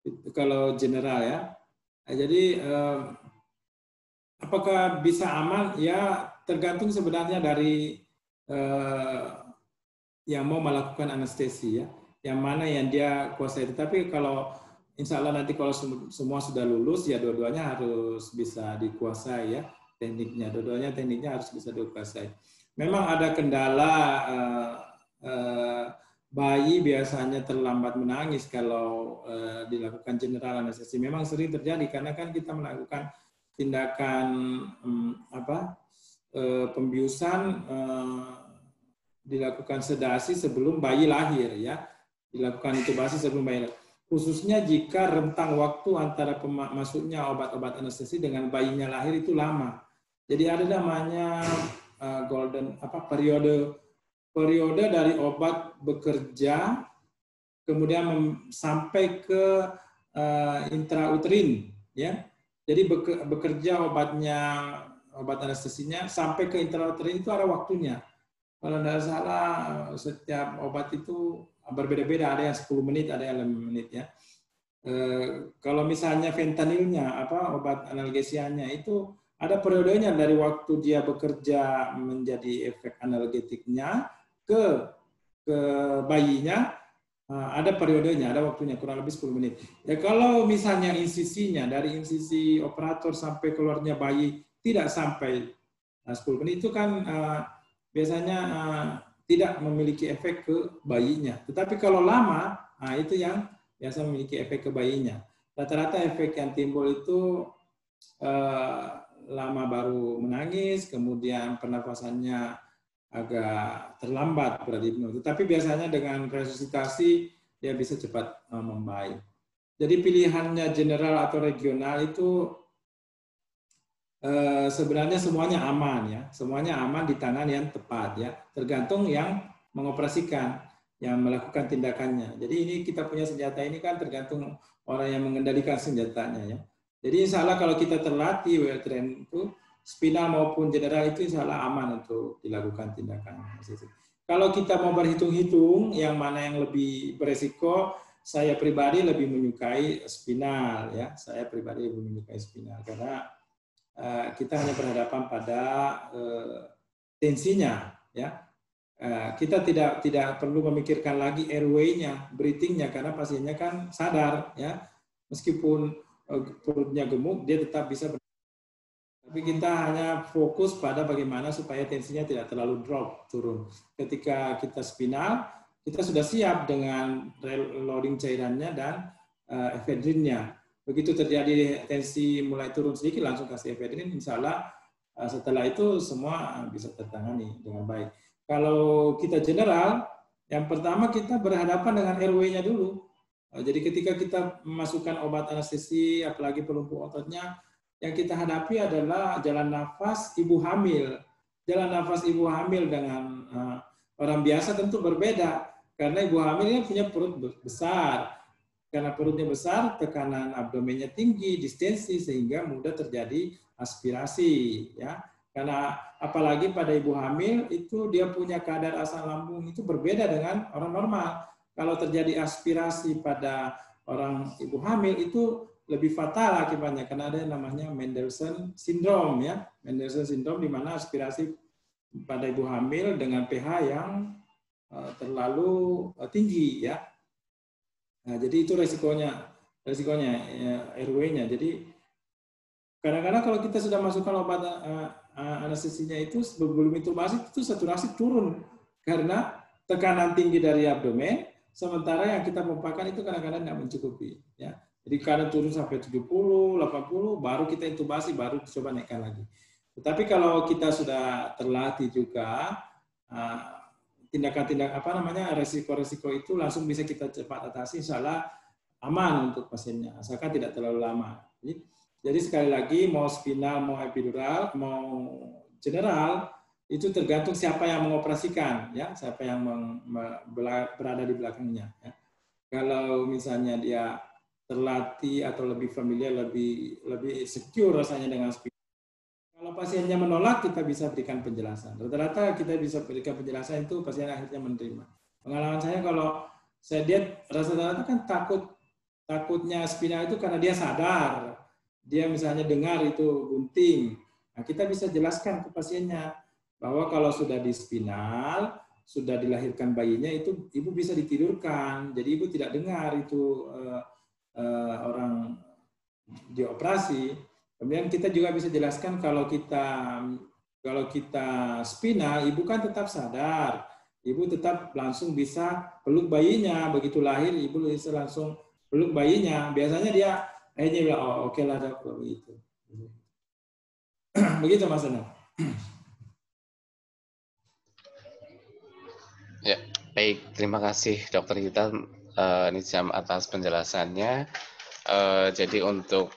Itu kalau general ya. Jadi apakah bisa aman? Ya tergantung sebenarnya dari yang mau melakukan anestesi ya. Yang mana yang dia kuasai. Tapi kalau insya Allah nanti kalau semua sudah lulus, ya dua-duanya harus bisa dikuasai ya tekniknya. Dua-duanya tekniknya harus bisa dikuasai. Memang ada kendala, bayi biasanya terlambat menangis kalau dilakukan general anestesi. Memang sering terjadi karena kan kita melakukan tindakan pembiusan, dilakukan sedasi sebelum bayi lahir ya, dilakukan intubasi sebelum bayi lahir. Khususnya jika rentang waktu antara masuknya obat-obat anestesi dengan bayinya lahir itu lama. Jadi ada namanya periode dari obat bekerja kemudian sampai ke intrauterin ya. Jadi bekerja obat anestesinya sampai ke intrauterin itu ada waktunya. Kalau tidak salah setiap obat itu berbeda-beda, ada yang 10 menit, ada yang 5 menit ya. Kalau misalnya fentanilnya, obat analgesianya itu ada periodenya dari waktu dia bekerja menjadi efek analgetiknya ke bayinya, ada periodenya, ada waktunya kurang lebih 10 menit. Ya kalau misalnya insisinya dari insisi operator sampai keluarnya bayi tidak sampai 10 menit itu kan biasanya tidak memiliki efek ke bayinya. Tetapi kalau lama, itu yang biasa memiliki efek ke bayinya. Rata-rata efek yang timbul itu lama baru menangis, kemudian pernafasannya agak terlambat berdihipnosis. Tetapi biasanya dengan resusitasi dia bisa cepat membaik. Jadi pilihannya general atau regional itu sebenarnya semuanya aman ya, semuanya aman di tangan yang tepat ya, tergantung yang mengoperasikan, yang melakukan tindakannya. Jadi ini kita punya senjata ini kan tergantung orang yang mengendalikan senjatanya ya. Jadi insya Allah kalau kita terlatih well trained itu spinal maupun general itu insya Allah aman untuk dilakukan tindakan. Kalau kita mau berhitung-hitung yang mana yang lebih beresiko, saya pribadi lebih menyukai spinal ya. Saya pribadi lebih menyukai spinal karena kita hanya berhadapan pada tensinya ya. Kita tidak perlu memikirkan lagi airway-nya, breathing-nya karena pasiennya kan sadar ya. Meskipun perutnya gemuk dia tetap bisa tapi kita hanya fokus pada bagaimana supaya tensinya tidak terlalu drop, turun. Ketika kita spinal, kita sudah siap dengan reloading cairannya dan efedrinnya. Begitu terjadi tensi mulai turun sedikit, langsung kasih efedrin, insya Allah setelah itu semua bisa tertangani dengan baik. Kalau kita general, yang pertama kita berhadapan dengan airway-nya dulu. Jadi ketika kita memasukkan obat anestesi, apalagi pelumpuh ototnya, yang kita hadapi adalah jalan nafas ibu hamil. Jalan nafas ibu hamil dengan orang biasa tentu berbeda, karena ibu hamil ini punya perut besar. Karena perutnya besar, tekanan abdomennya tinggi, distensi, sehingga mudah terjadi aspirasi. Ya. Karena apalagi pada ibu hamil, itu dia punya kadar asam lambung itu berbeda dengan orang normal. Kalau terjadi aspirasi pada orang ibu hamil, itu lebih fatal akibatnya, karena ada yang namanya Mendelssohn syndrome. Ya. Mendelssohn syndrome di mana aspirasi pada ibu hamil dengan pH yang terlalu tinggi. Ya. Nah, jadi itu resikonya airway-nya. Jadi kadang-kadang kalau kita sudah masukkan obat anestesinya itu sebelum intubasi itu saturasi turun karena tekanan tinggi dari abdomen, sementara yang kita pompakan itu kadang-kadang tidak mencukupi. Ya. Jadi kadang turun sampai 70, 80, baru kita intubasi, baru coba naikkan lagi. Tetapi kalau kita sudah terlatih juga, tindakan-tindakan resiko-resiko itu langsung bisa kita cepat atasi, insya Allah aman untuk pasiennya, asalkan tidak terlalu lama. Jadi sekali lagi mau spinal, mau epidural, mau general itu tergantung siapa yang mengoperasikan, ya, siapa yang berada di belakangnya. Ya. Kalau misalnya dia terlatih atau lebih familiar, lebih secure rasanya dengan spinal. Kalau pasiennya menolak, kita bisa berikan penjelasan. Rata-rata kita bisa berikan penjelasan itu pasien akhirnya menerima. Pengalaman saya kalau saya lihat rata-rata kan takutnya spinal itu karena dia sadar, dia misalnya dengar itu gunting. Nah, kita bisa jelaskan ke pasiennya bahwa kalau sudah di spinal, sudah dilahirkan bayinya itu ibu bisa ditidurkan, jadi ibu tidak dengar itu orang dioperasi. Kemudian kita juga bisa jelaskan kalau kita spina, ibu kan tetap sadar, ibu tetap langsung bisa peluk bayinya. Begitu lahir, ibu bisa langsung peluk bayinya. Biasanya dia akhirnya bilang, oh oke lah dok, begitu. Begitu Mas Anand. Ya, baik. Terima kasih Dokter Gita Nizam atas penjelasannya. Jadi untuk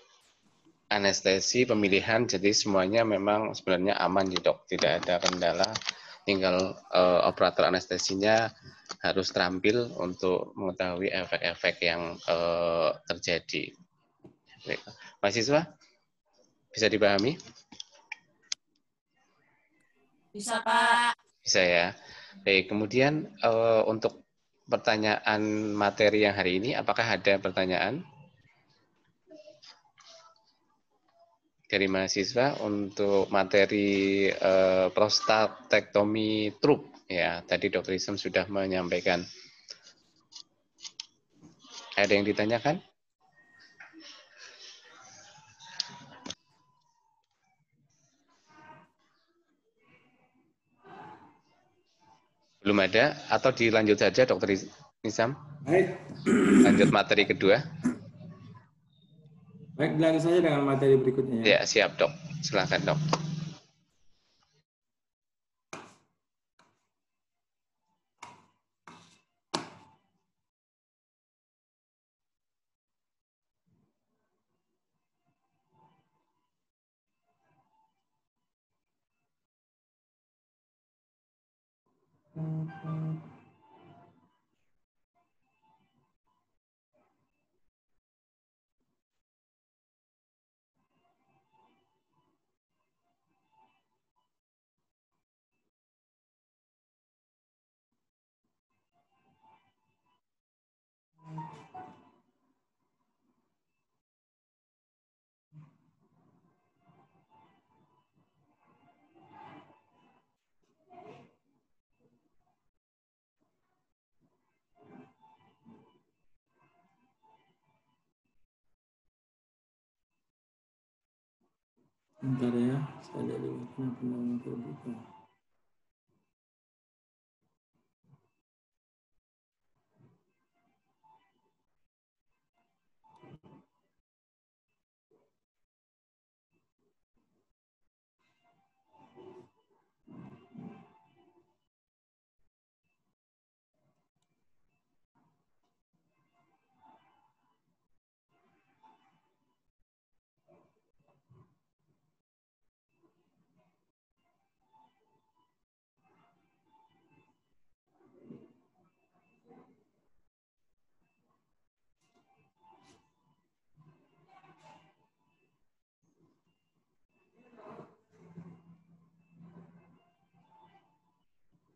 anestesi pemilihan, jadi semuanya memang sebenarnya aman ya dok, tidak ada kendala. Tinggal operator anestesinya harus terampil untuk mengetahui efek-efek yang terjadi. Baik. Mahasiswa, bisa dipahami? Bisa, Pak. Bisa ya. Baik, kemudian untuk pertanyaan materi yang hari ini, apakah ada pertanyaan dari mahasiswa untuk materi prostatektomi trup? Ya, tadi Dr. Isam sudah menyampaikan. Ada yang ditanyakan? Belum ada, atau dilanjut saja Dr. Nizam? Baik. Lanjut materi kedua. Baik, dilanjut saja dengan materi berikutnya. Ya, siap dok. Silakan dok. Bentar ya, saya lihat dulu kenapa namanya terbuka.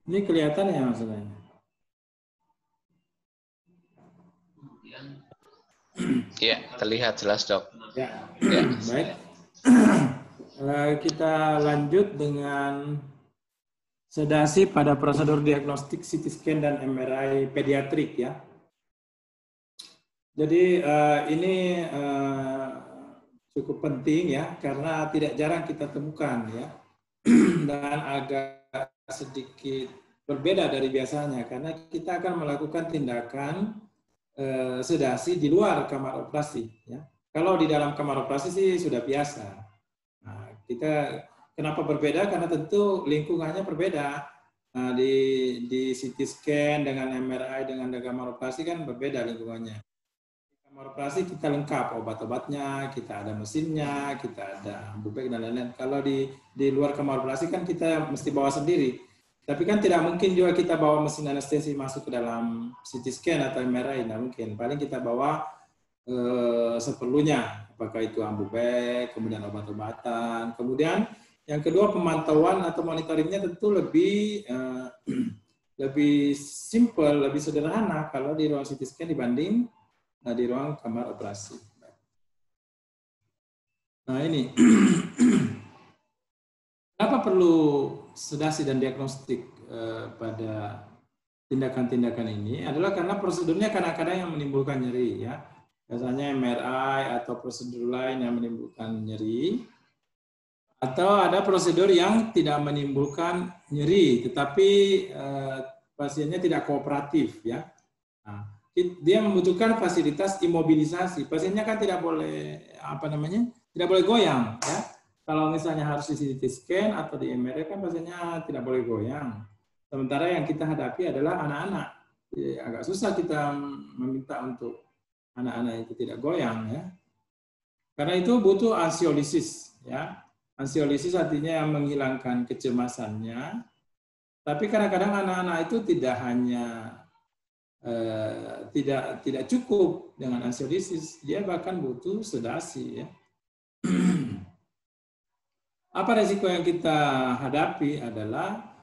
Ini kelihatan ya maksudnya? Ya, terlihat jelas dok. Ya, Ya. baik. Kita lanjut dengan sedasi pada prosedur diagnostik CT scan dan MRI pediatrik ya. Jadi ini cukup penting ya, karena tidak jarang kita temukan ya, dan agak sedikit berbeda dari biasanya karena kita akan melakukan tindakan sedasi di luar kamar operasi ya. Kalau di dalam kamar operasi sih sudah biasa. Nah, kita kenapa berbeda? Karena tentu lingkungannya berbeda. Nah, di CT scan dengan MRI dengan kamar operasi kan berbeda lingkungannya. Di kamar operasi kita lengkap obat-obatnya, kita ada mesinnya, kita ada bubek dan lain-lain. Kalau di luar kamar operasi kan kita mesti bawa sendiri. Tapi kan tidak mungkin juga kita bawa mesin anestesi masuk ke dalam CT scan atau MRI, tidak mungkin. Paling kita bawa seperlunya, apakah itu ambubek, kemudian obat-obatan. Kemudian yang kedua pemantauan atau monitoringnya tentu lebih simple, lebih sederhana kalau di ruang CT scan dibanding di ruang kamar operasi. Nah ini. Kenapa perlu sedasi dan diagnostik pada tindakan-tindakan ini adalah karena prosedurnya kadang-kadang yang menimbulkan nyeri ya. Biasanya MRI atau prosedur lain yang menimbulkan nyeri. Atau ada prosedur yang tidak menimbulkan nyeri, tetapi pasiennya tidak kooperatif, ya. Nah, dia membutuhkan fasilitas imobilisasi. Pasiennya kan tidak boleh tidak boleh goyang, ya. Kalau misalnya harus di CT scan atau di MRI kan pasiennya tidak boleh goyang. Sementara yang kita hadapi adalah anak-anak. Jadi agak susah kita meminta untuk anak-anak itu tidak goyang, ya. Karena itu butuh ansiolisis, ya. Ansiolisis artinya menghilangkan kecemasannya. Tapi kadang-kadang anak-anak itu tidak hanya tidak cukup dengan ansiolisis, dia bahkan butuh sedasi, ya. Apa resiko yang kita hadapi adalah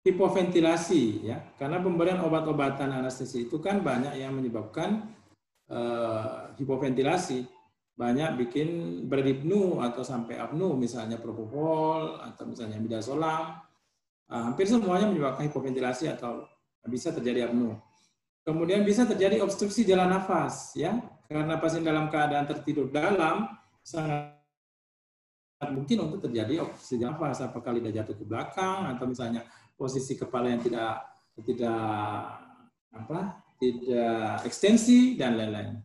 hipoventilasi, ya, karena pemberian obat-obatan anestesi itu kan banyak yang menyebabkan hipoventilasi, banyak bikin beripnu atau sampai apnu, misalnya propofol atau misalnya midazolam, hampir semuanya menyebabkan hipoventilasi atau bisa terjadi apnu. Kemudian bisa terjadi obstruksi jalan nafas, ya, karena pasien dalam keadaan tertidur dalam sangat mungkin untuk terjadi obstruksi jalan nafas, apakah lidah jatuh ke belakang atau misalnya posisi kepala yang tidak ekstensi dan lain-lain.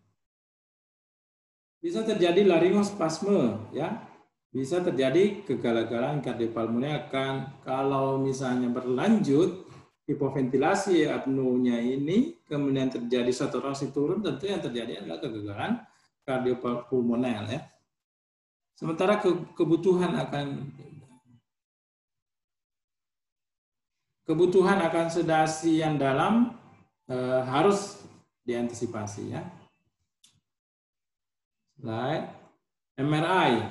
Bisa terjadi laryngospasme, ya. Bisa terjadi kegagalan kardiopulmoner kalau misalnya berlanjut hipoventilasi apnonya ini kemudian terjadi saturasi turun, tentu yang terjadi adalah kegagalan kardiopulmoner, ya. Sementara kebutuhan akan sedasi yang dalam harus diantisipasi, ya. Slide. MRI,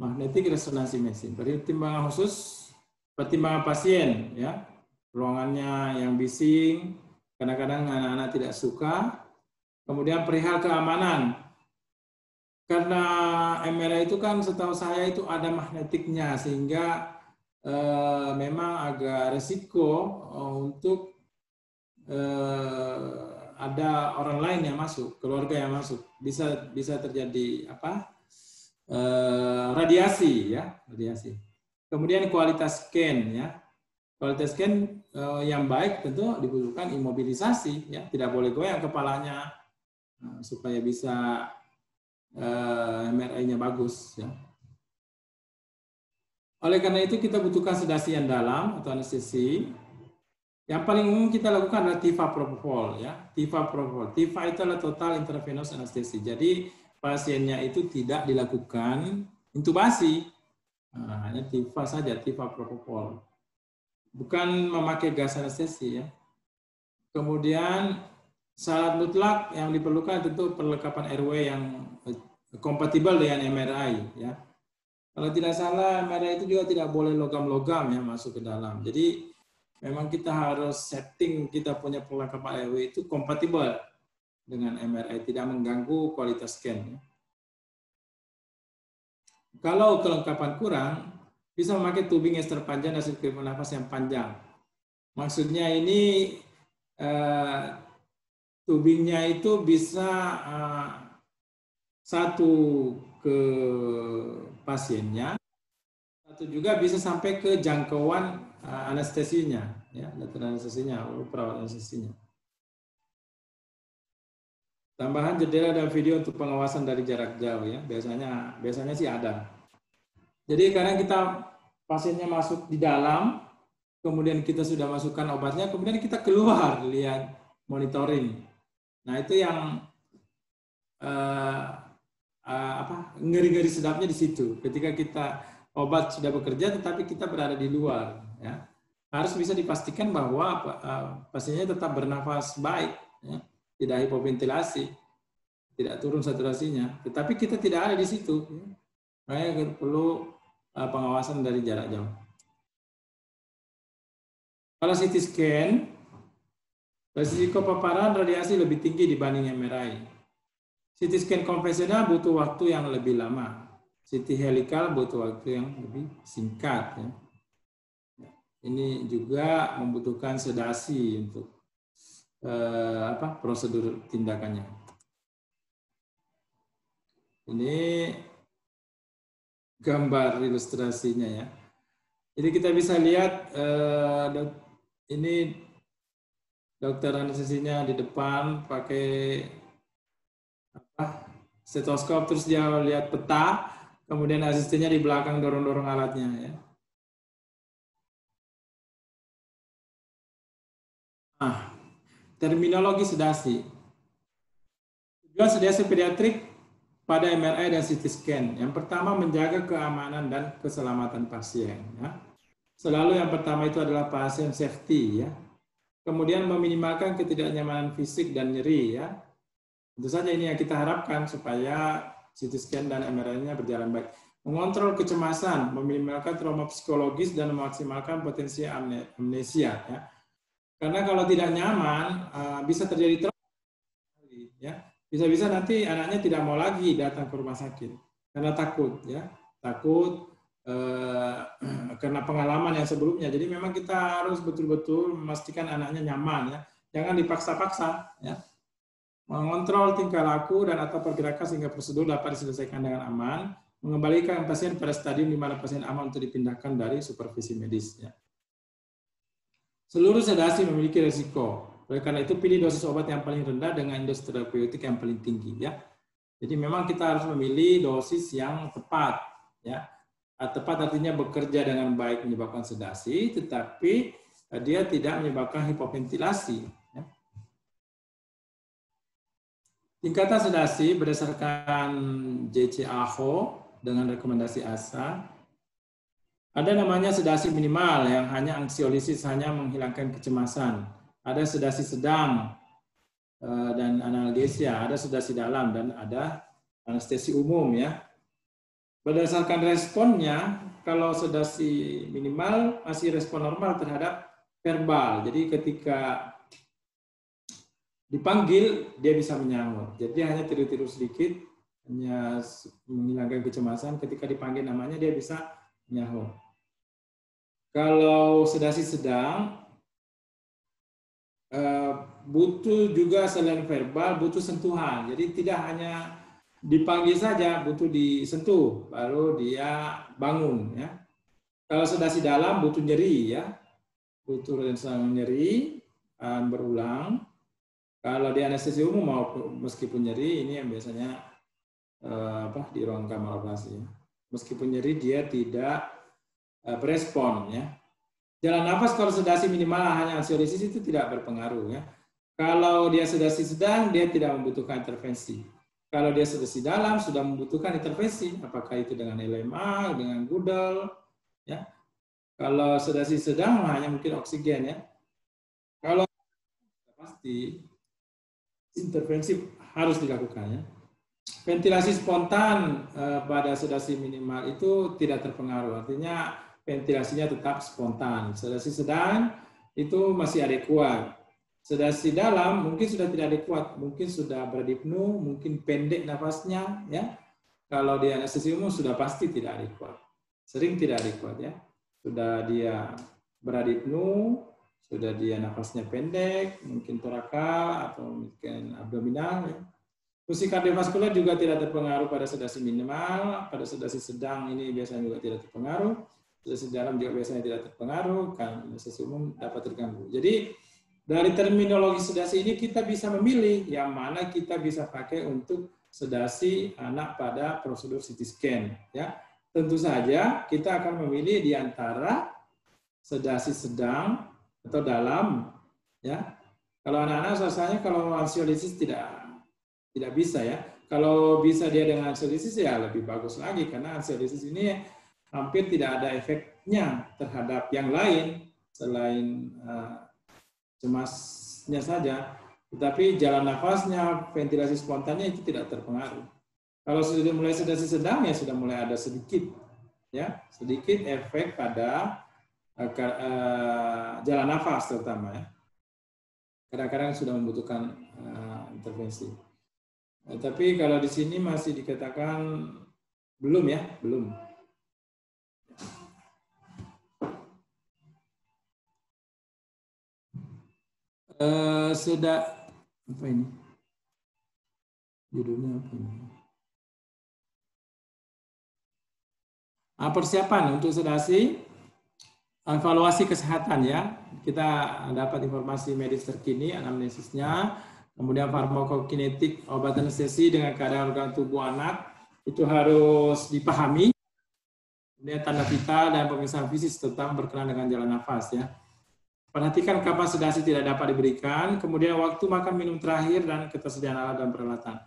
magnetic resonance imaging, pertimbangan khusus, pertimbangan pasien, ya, ruangannya yang bising, kadang-kadang anak-anak tidak suka, kemudian perihal keamanan, karena MRI itu kan setahu saya itu ada magnetiknya, sehingga memang agak resiko untuk ada orang lain yang masuk, keluarga yang masuk, bisa terjadi radiasi, ya, radiasi. Kemudian kualitas scan, ya, kualitas scan yang baik tentu dibutuhkan imobilisasi, ya, tidak boleh goyang kepalanya supaya bisa MRI-nya bagus, ya. Oleh karena itu kita butuhkan sedasi yang dalam atau anestesi. Yang paling umum kita lakukan adalah TIVA propofol, ya. TIVA propofol. TIVA itu adalah total intravenous anestesi. Jadi pasiennya itu tidak dilakukan intubasi. Hanya TIVA saja, TIVA propofol. Bukan memakai gas anestesi, ya. Kemudian syarat mutlak yang diperlukan tentu perlengkapan airway yang kompatibel dengan MRI, ya. Kalau tidak salah MRI itu juga tidak boleh logam-logam ya masuk ke dalam. Jadi memang kita harus setting kita punya perlengkapan airway itu kompatibel dengan MRI, tidak mengganggu kualitas scan. Kalau kelengkapan kurang, bisa memakai tubing yang terpanjang dan sirkuit nafas yang panjang. Maksudnya ini tubingnya itu bisa satu ke pasiennya, satu juga bisa sampai ke jangkauan anestesinya, ya, dokter anestesinya, perawat anestesinya. Tambahan jendela dan video untuk pengawasan dari jarak jauh, ya, biasanya sih ada. Jadi kadang kita pasiennya masuk di dalam, kemudian kita sudah masukkan obatnya, kemudian kita keluar lihat monitoring. Nah itu yang ngeri-ngeri sedapnya di situ. Ketika kita obat sudah bekerja, tetapi kita berada di luar, ya. Harus bisa dipastikan bahwa pasiennya tetap bernafas baik, ya. Tidak hipoventilasi, tidak turun saturasinya. Tetapi kita tidak ada di situ, ya. Makanya perlu pengawasan dari jarak jauh. Kalau CT scan, risiko paparan radiasi lebih tinggi dibanding MRI. CT scan konvensional butuh waktu yang lebih lama. CT helikal butuh waktu yang lebih singkat, ya. Ini juga membutuhkan sedasi untuk prosedur tindakannya. Ini gambar ilustrasinya ya. Jadi kita bisa lihat ini dokter anestesinya di depan pakai stetoskop, terus dia lihat peta, kemudian asistennya di belakang dorong-dorong alatnya ya. Nah, terminologi sedasi. Tujuan sedasi pediatrik pada MRI dan CT scan. Yang pertama menjaga keamanan dan keselamatan pasien. Ya. Selalu yang pertama itu adalah pasien safety ya. Kemudian meminimalkan ketidaknyamanan fisik dan nyeri ya. Tentu saja ini yang kita harapkan supaya CT scan dan MRI-nya berjalan baik. Mengontrol kecemasan, meminimalkan trauma psikologis dan memaksimalkan potensi amnesia ya. Karena kalau tidak nyaman bisa terjadi trauma ya. Bisa-bisa nanti anaknya tidak mau lagi datang ke rumah sakit karena takut ya. Takut karena pengalaman yang sebelumnya. Jadi memang kita harus betul-betul memastikan anaknya nyaman ya. Jangan dipaksa-paksa ya. Mengontrol tingkah laku dan atau pergerakan sehingga prosedur dapat diselesaikan dengan aman, mengembalikan pasien pada stadium di mana pasien aman untuk dipindahkan dari supervisi medis ya. Seluruh sedasi memiliki risiko. Oleh karena itu pilih dosis obat yang paling rendah dengan indeks terapeutik yang paling tinggi ya. Jadi memang kita harus memilih dosis yang tepat ya. Tepat artinya bekerja dengan baik menyebabkan sedasi, tetapi dia tidak menyebabkan hipoventilasi. Ya. Tingkatan sedasi berdasarkan JCAHO dengan rekomendasi ASA. Ada namanya sedasi minimal yang hanya anksiolisis, hanya menghilangkan kecemasan. Ada sedasi sedang dan analgesia, ada sedasi dalam dan ada anestesi umum ya. Berdasarkan responnya, kalau sedasi minimal masih respon normal terhadap verbal. Jadi ketika dipanggil dia bisa menyaut. Jadi hanya tiru-tiru sedikit, hanya menghilangkan kecemasan. Ketika dipanggil namanya dia bisa menyaut. Kalau sedasi sedang butuh juga selain verbal, butuh sentuhan. Jadi tidak hanya dipanggil saja, butuh disentuh, baru dia bangun. Ya. Kalau sedasi dalam butuh nyeri, ya, butuh nyeri berulang. Kalau di anestesi umum maupun meskipun nyeri, ini yang biasanya di ruang kamar operasi. Meskipun nyeri dia tidak berespon. Ya. Jalan nafas kalau sedasi minimal hanya ansiolisis itu tidak berpengaruh. Ya. Kalau dia sedasi sedang, dia tidak membutuhkan intervensi. Kalau dia sedasi dalam, sudah membutuhkan intervensi. Apakah itu dengan LMA, dengan Gudel. Ya. Kalau sedasi sedang, hanya mungkin oksigen. Ya. Kalau pasti, intervensi harus dilakukan. Ya. Ventilasi spontan pada sedasi minimal itu tidak terpengaruh. Artinya, ventilasinya tetap spontan. Sedasi sedang itu masih adekuat. Sedasi dalam mungkin sudah tidak adekuat, mungkin sudah berdipnu, mungkin pendek nafasnya, ya. Kalau di anestesi umum sudah pasti tidak adekuat, sering tidak adekuat, ya. Sudah dia beradipnu, sudah dia nafasnya pendek, mungkin torakal atau mungkin abdominal. Ya. Fungsi kardiovaskuler juga tidak terpengaruh pada sedasi minimal, pada sedasi sedang ini biasanya juga tidak terpengaruh. Sedasi dalam juga biasanya tidak terpengaruh, kan anestesi umum dapat terganggu. Jadi dari terminologi sedasi ini kita bisa memilih yang mana kita bisa pakai untuk sedasi anak pada prosedur CT scan. Ya, tentu saja kita akan memilih di antara sedasi sedang atau dalam. Ya, kalau anak-anak rasanya kalau ansiolisis tidak bisa ya. Kalau bisa dia dengan ansiolisis ya lebih bagus lagi karena ansiolisis ini hampir tidak ada efeknya terhadap yang lain selain cemasnya saja, tetapi jalan nafasnya, ventilasi spontannya itu tidak terpengaruh. Kalau sudah mulai sedasi sedang ya sudah mulai ada sedikit efek pada jalan nafas terutama ya. Kadang-kadang sudah membutuhkan intervensi. Tapi kalau di sini masih dikatakan belum ya, belum. Sudah apa ini? Judulnya apa ini? Persiapan untuk sedasi, evaluasi kesehatan ya. Kita dapat informasi medis terkini, anamnesisnya, kemudian farmakokinetik obat anestesi dengan keadaan organ tubuh anak itu harus dipahami. Kemudian tanda vital dan pemeriksaan fisik tentang berkenaan dengan jalan nafas ya. Perhatikan kapan sedasi tidak dapat diberikan, kemudian waktu makan minum terakhir dan ketersediaan alat dan peralatan.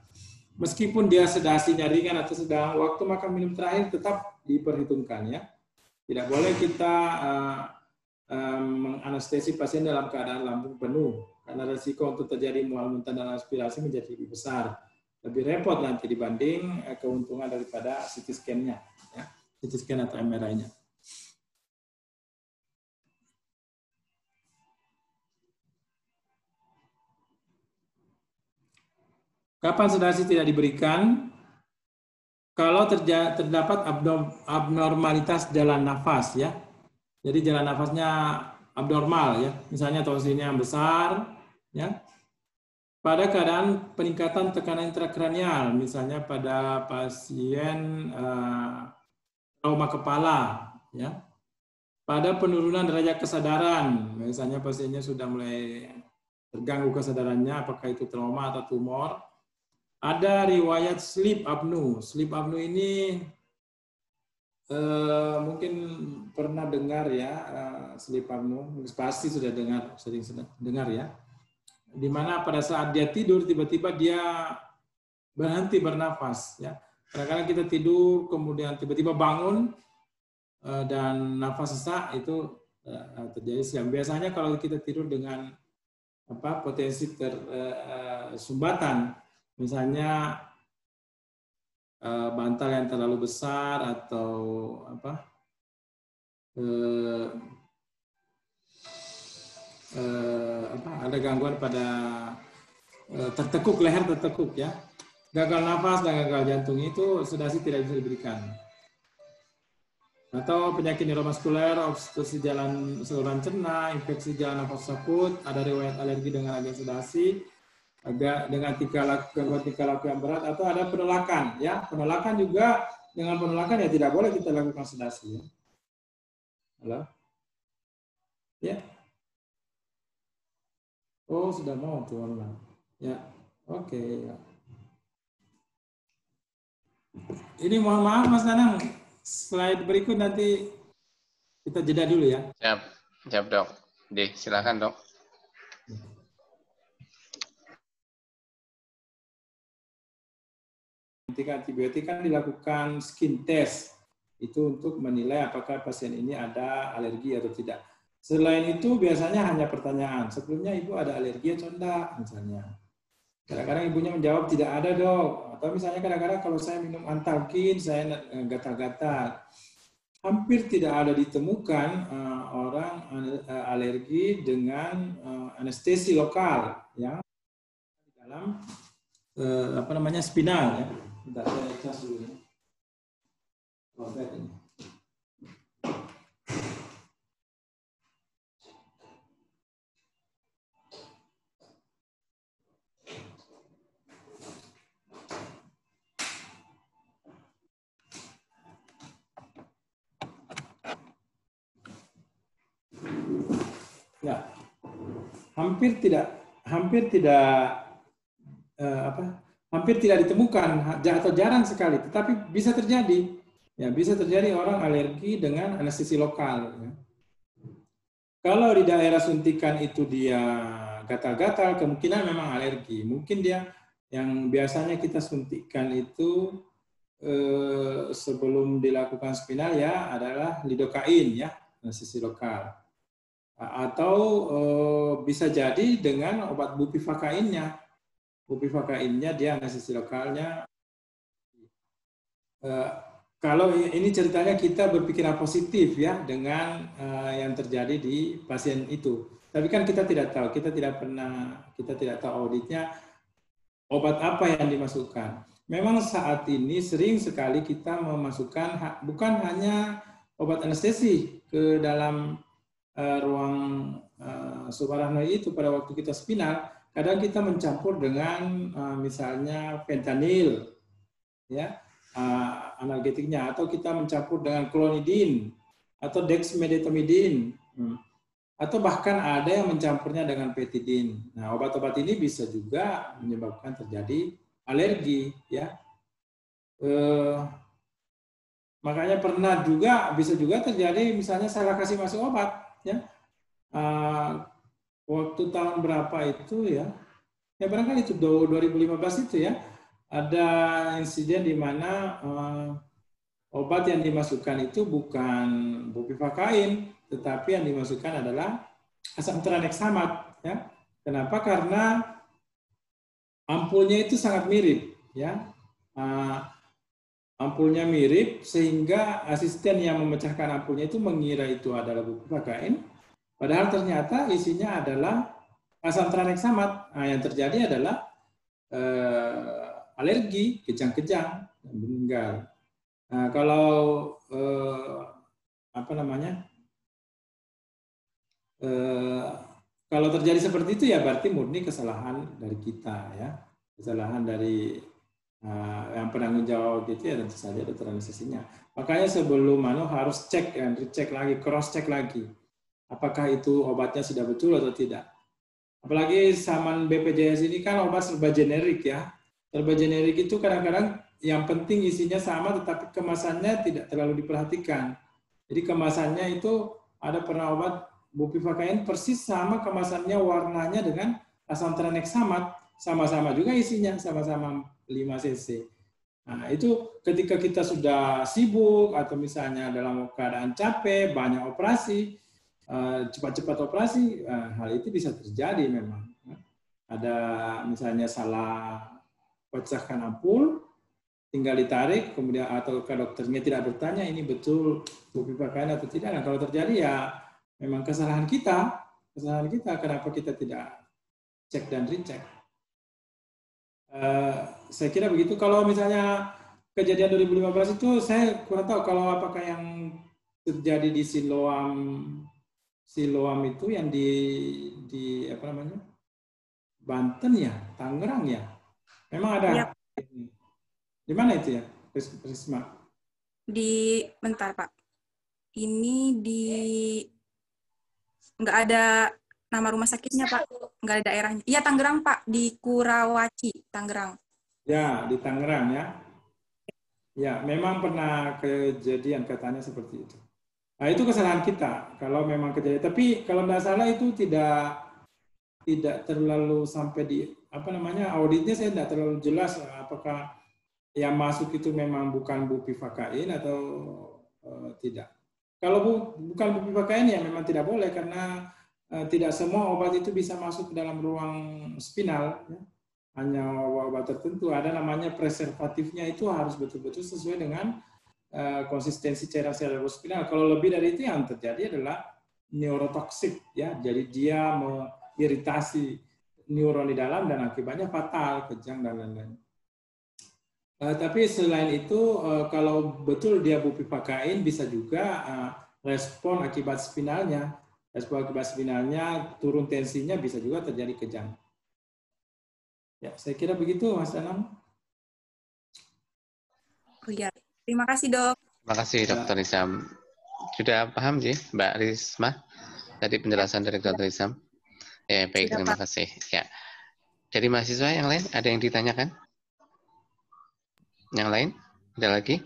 Meskipun dia sedasinya ringan atau sedang, waktu makan minum terakhir tetap diperhitungkan ya. Tidak boleh kita menganestesi pasien dalam keadaan lambung penuh, karena risiko untuk terjadi mual muntah dan aspirasi menjadi lebih besar. Lebih repot nanti dibanding keuntungan daripada CT scan-nya, ya. CT scan atau MRI-nya. Kapan sedasi tidak diberikan? Kalau terdapat abnormalitas jalan nafas ya. Jadi jalan nafasnya abnormal ya. Misalnya tonsilnya yang besar ya. Pada keadaan peningkatan tekanan intrakranial, misalnya pada pasien trauma kepala ya. Pada penurunan derajat kesadaran, misalnya pasiennya sudah mulai terganggu kesadarannya, apakah itu trauma atau tumor. Ada riwayat sleep apnea. Sleep apnea ini mungkin pernah dengar ya, sleep apnea, pasti sudah dengar, sering dengar ya. Di mana pada saat dia tidur tiba-tiba dia berhenti bernafas ya. Kadang-kadang kita tidur kemudian tiba-tiba bangun dan nafas sesak itu terjadi siang. Biasanya kalau kita tidur dengan potensi sumbatan, misalnya bantal yang terlalu besar atau ada gangguan pada tertekuk, leher tertekuk ya, gagal nafas dan gagal jantung, itu sedasi tidak bisa diberikan. Atau penyakit neuromuskuler, obstruksi jalan saluran cerna, infeksi jalan nafas akut, ada riwayat alergi dengan agen sedasi, dengan gangguan tingkah laku yang berat, atau ada penolakan ya. Penolakan juga, dengan penolakan ya tidak boleh kita lakukan sedasi ya. Halo? Ya. Oh, sudah mau tuh online. Ya. Oke ya. Ini mohon maaf Mas Nanang, slide berikut nanti kita jeda dulu ya. Siap dok. Silakan dok. Antibiotik kan dilakukan skin test, itu untuk menilai apakah pasien ini ada alergi atau tidak. Selain itu biasanya hanya pertanyaan, sebelumnya ibu ada alergi atau enggak misalnya. Kadang-kadang ibunya menjawab tidak ada dok, atau misalnya kadang-kadang kalau saya minum Antalgin saya gatal-gatal. Hampir tidak ada ditemukan orang alergi dengan anestesi lokal yang di dalam spinal ya. Bentar, saya cas dulu ya. Ini. Ya, hampir tidak ditemukan atau jarang sekali, tetapi bisa terjadi. Ya, bisa terjadi orang alergi dengan anestesi lokal. Ya. Kalau di daerah suntikan itu dia gatal-gatal, kemungkinan memang alergi. Mungkin dia yang biasanya kita suntikan itu sebelum dilakukan spinal ya adalah lidokain ya, anestesi lokal. Atau bisa jadi dengan obat bupivakainnya. Bupivakainnya dia anestesi lokalnya. Kalau ini ceritanya kita berpikiran positif ya dengan yang terjadi di pasien itu. Tapi kan kita tidak tahu, kita tidak tahu auditnya obat apa yang dimasukkan. Memang saat ini sering sekali kita memasukkan bukan hanya obat anestesi ke dalam ruang subarachnoid itu pada waktu kita spinal, kadang kita mencampur dengan misalnya fentanyl ya, analgetiknya, atau kita mencampur dengan klonidin atau dexmedetomidin, atau bahkan ada yang mencampurnya dengan petidin. Nah, obat-obat ini bisa juga menyebabkan terjadi alergi, ya. Makanya pernah juga, bisa juga terjadi misalnya salah kasih masuk obat, ya. Waktu tahun berapa itu ya barangkali itu 2015 itu ya, ada insiden di mana obat yang dimasukkan itu bukan bupivakain, tetapi yang dimasukkan adalah asam tranexamat, ya. Kenapa? Karena ampulnya itu sangat mirip, ya. Ampulnya mirip sehingga asisten yang memecahkan ampulnya itu mengira itu adalah bupivakain, padahal ternyata isinya adalah asam tranexamat. Nah, yang terjadi adalah alergi, kejang-kejang, dan meninggal. Nah, kalau kalau terjadi seperti itu ya berarti murni kesalahan dari kita, ya, kesalahan dari yang penanggung jawab gitu ya, tentu saja dokter anestesinya. Makanya sebelum harus cek dan dicek lagi, cross check lagi, apakah itu obatnya sudah betul atau tidak. Apalagi zaman BPJS ini kan obat serba generik, ya. Serba generik itu kadang-kadang yang penting isinya sama tetapi kemasannya tidak terlalu diperhatikan. Jadi kemasannya itu ada pernah obat bupivakain persis sama kemasannya, warnanya dengan asam tranexamat, sama-sama juga isinya, sama-sama 5 cc. Nah, itu ketika kita sudah sibuk atau misalnya dalam keadaan capek, banyak operasi, cepat-cepat operasi, hal itu bisa terjadi memang. Ada misalnya salah pecahkan ampul, tinggal ditarik, kemudian atau ke dokternya tidak bertanya ini betul bupivakain atau tidak. Nah, kalau terjadi ya memang kesalahan kita kenapa kita tidak cek dan recheck. Saya kira begitu. Kalau misalnya kejadian 2015 itu saya kurang tahu kalau apakah yang terjadi di Siloam itu yang di Banten ya, Tangerang ya. Memang ada. Ya. Di mana itu ya, Risma? Bentar Pak. Ini nggak ada nama rumah sakitnya Pak, nggak ada daerahnya. Iya Tangerang Pak, di Kurawaci, Tangerang. Ya, di Tangerang ya. Ya, memang pernah kejadian katanya seperti itu. Nah, itu kesalahan kita kalau memang kejadian. Tapi kalau tidak salah itu tidak terlalu sampai di auditnya saya tidak terlalu jelas apakah yang masuk itu memang bukan bupivakain atau tidak. Kalau bukan bupivakain ya memang tidak boleh karena tidak semua obat itu bisa masuk ke dalam ruang spinal, ya. Hanya obat tertentu. Ada namanya preservatifnya, itu harus betul-betul sesuai dengan konsistensi cairan cerebrospinal. Kalau lebih dari itu yang terjadi adalah neurotoksik, ya. Jadi dia mengiritasi neuron di dalam dan akibatnya fatal, kejang dan lain-lain. Tapi selain itu kalau betul dia bupivakain bisa juga respon akibat spinalnya. Respon akibat spinalnya turun tensinya bisa juga terjadi kejang. Ya, saya kira begitu Mas Danang. Oh ya, terima kasih Dok. Terima kasih Dr. Nizam. Sudah paham sih Mbak Risma tadi penjelasan dari Dr. Nizam? Ya, baik, terima kasih. Ya. Dari mahasiswa yang lain ada yang ditanyakan? Yang lain? Ada lagi?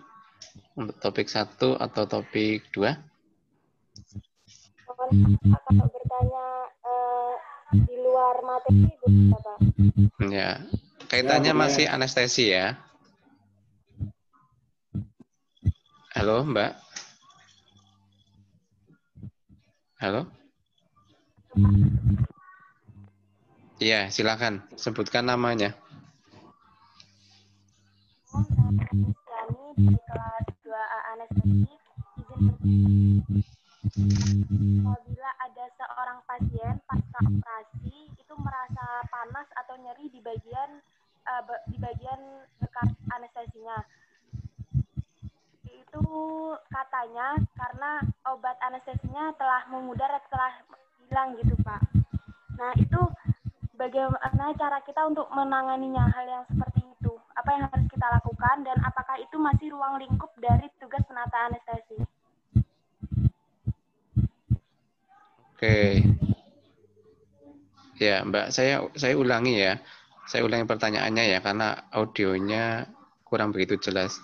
Untuk topik 1 atau topik 2? Kalau bertanya di luar materi bisa Pak? Ya, kaitannya masih anestesi ya. Halo Mbak. Halo. Iya, silakan sebutkan namanya. Kami di kelas 2A anestesi apabila ada seorang pasien pasca operasi itu merasa panas atau nyeri di bagian dekat anestesinya. Itu katanya karena obat anestesinya telah memudar, telah hilang gitu Pak. Nah itu bagaimana cara kita untuk menanganinya hal yang seperti itu? apa yang harus kita lakukan, dan apakah itu masih ruang lingkup dari tugas penata anestesi? Oke. Ya, Mbak, saya ulangi ya. Saya ulangi pertanyaannya ya, karena audionya kurang begitu jelas.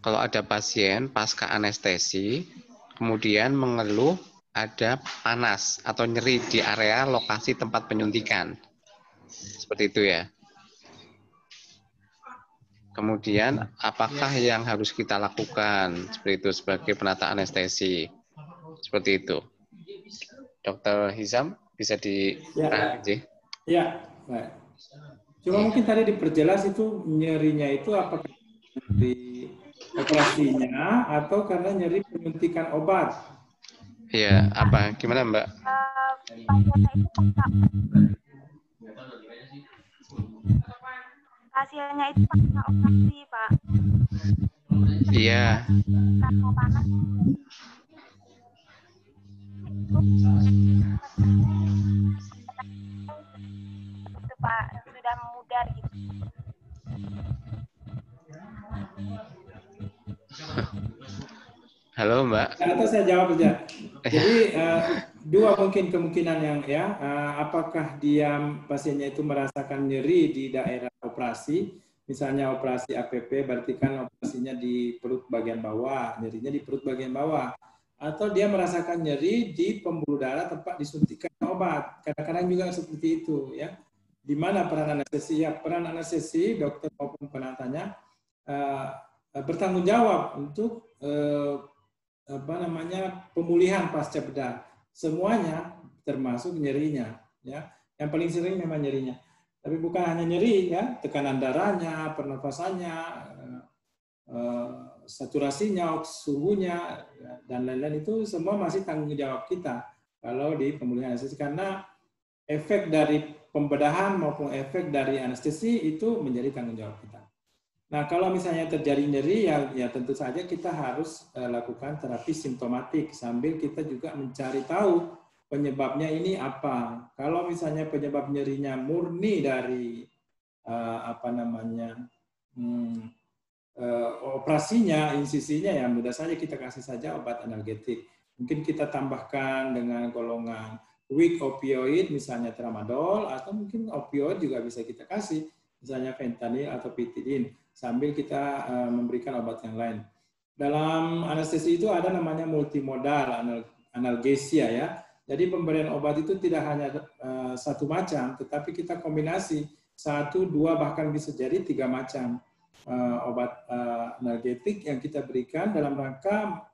Kalau ada pasien pasca anestesi, kemudian mengeluh ada panas atau nyeri di area lokasi tempat penyuntikan. Seperti itu ya. Kemudian, apakah yang harus kita lakukan? Seperti itu, sebagai penata anestesi. Seperti itu. Dokter Hizam, bisa dipahami sih? Ya, baik. Cuma mungkin tadi diperjelas itu nyerinya itu apakah nyeri operasinya atau karena nyeri penyuntikan obat. Iya, apa? Gimana, Mbak? Pasiennya itu pasca operasi, Pak. Iya. Karena panas. Itu Pak, sudah memudar gitu. Halo, Mbak. Atau saya jawab saja. Jadi dua mungkin kemungkinan yang ya, apakah dia pasiennya itu merasakan nyeri di daerah operasi, misalnya operasi APP, berarti kan operasinya di perut bagian bawah, nyerinya di perut bagian bawah, atau dia merasakan nyeri di pembuluh darah tempat disuntikan obat. Kadang-kadang juga seperti itu ya. Di mana peran anestesi? Ya, peran anestesi dokter maupun penatanya bertanggung jawab untuk pemulihan pasca bedah. Semuanya termasuk nyerinya ya. Yang paling sering memang nyerinya. Tapi bukan hanya nyeri ya, tekanan darahnya, pernafasannya, saturasinya, suhunya dan lain-lain itu semua masih tanggung jawab kita kalau di pemulihan anestesi, karena efek dari pembedahan maupun efek dari anestesi itu menjadi tanggung jawab kita. Nah, kalau misalnya terjadi nyeri, ya tentu saja kita harus lakukan terapi simptomatik sambil kita juga mencari tahu penyebabnya ini apa. Kalau misalnya penyebab nyerinya murni dari operasinya, insisinya, ya mudah saja kita kasih saja obat analgetik. Mungkin kita tambahkan dengan golongan weak opioid, misalnya tramadol, atau mungkin opioid juga bisa kita kasih, misalnya fentanyl atau pitidin, sambil kita memberikan obat yang lain. Dalam anestesi itu ada namanya multimodal analgesia ya. Jadi pemberian obat itu tidak hanya satu macam, tetapi kita kombinasi 1, 2, bahkan bisa jadi 3 macam obat analgetik yang kita berikan dalam rangka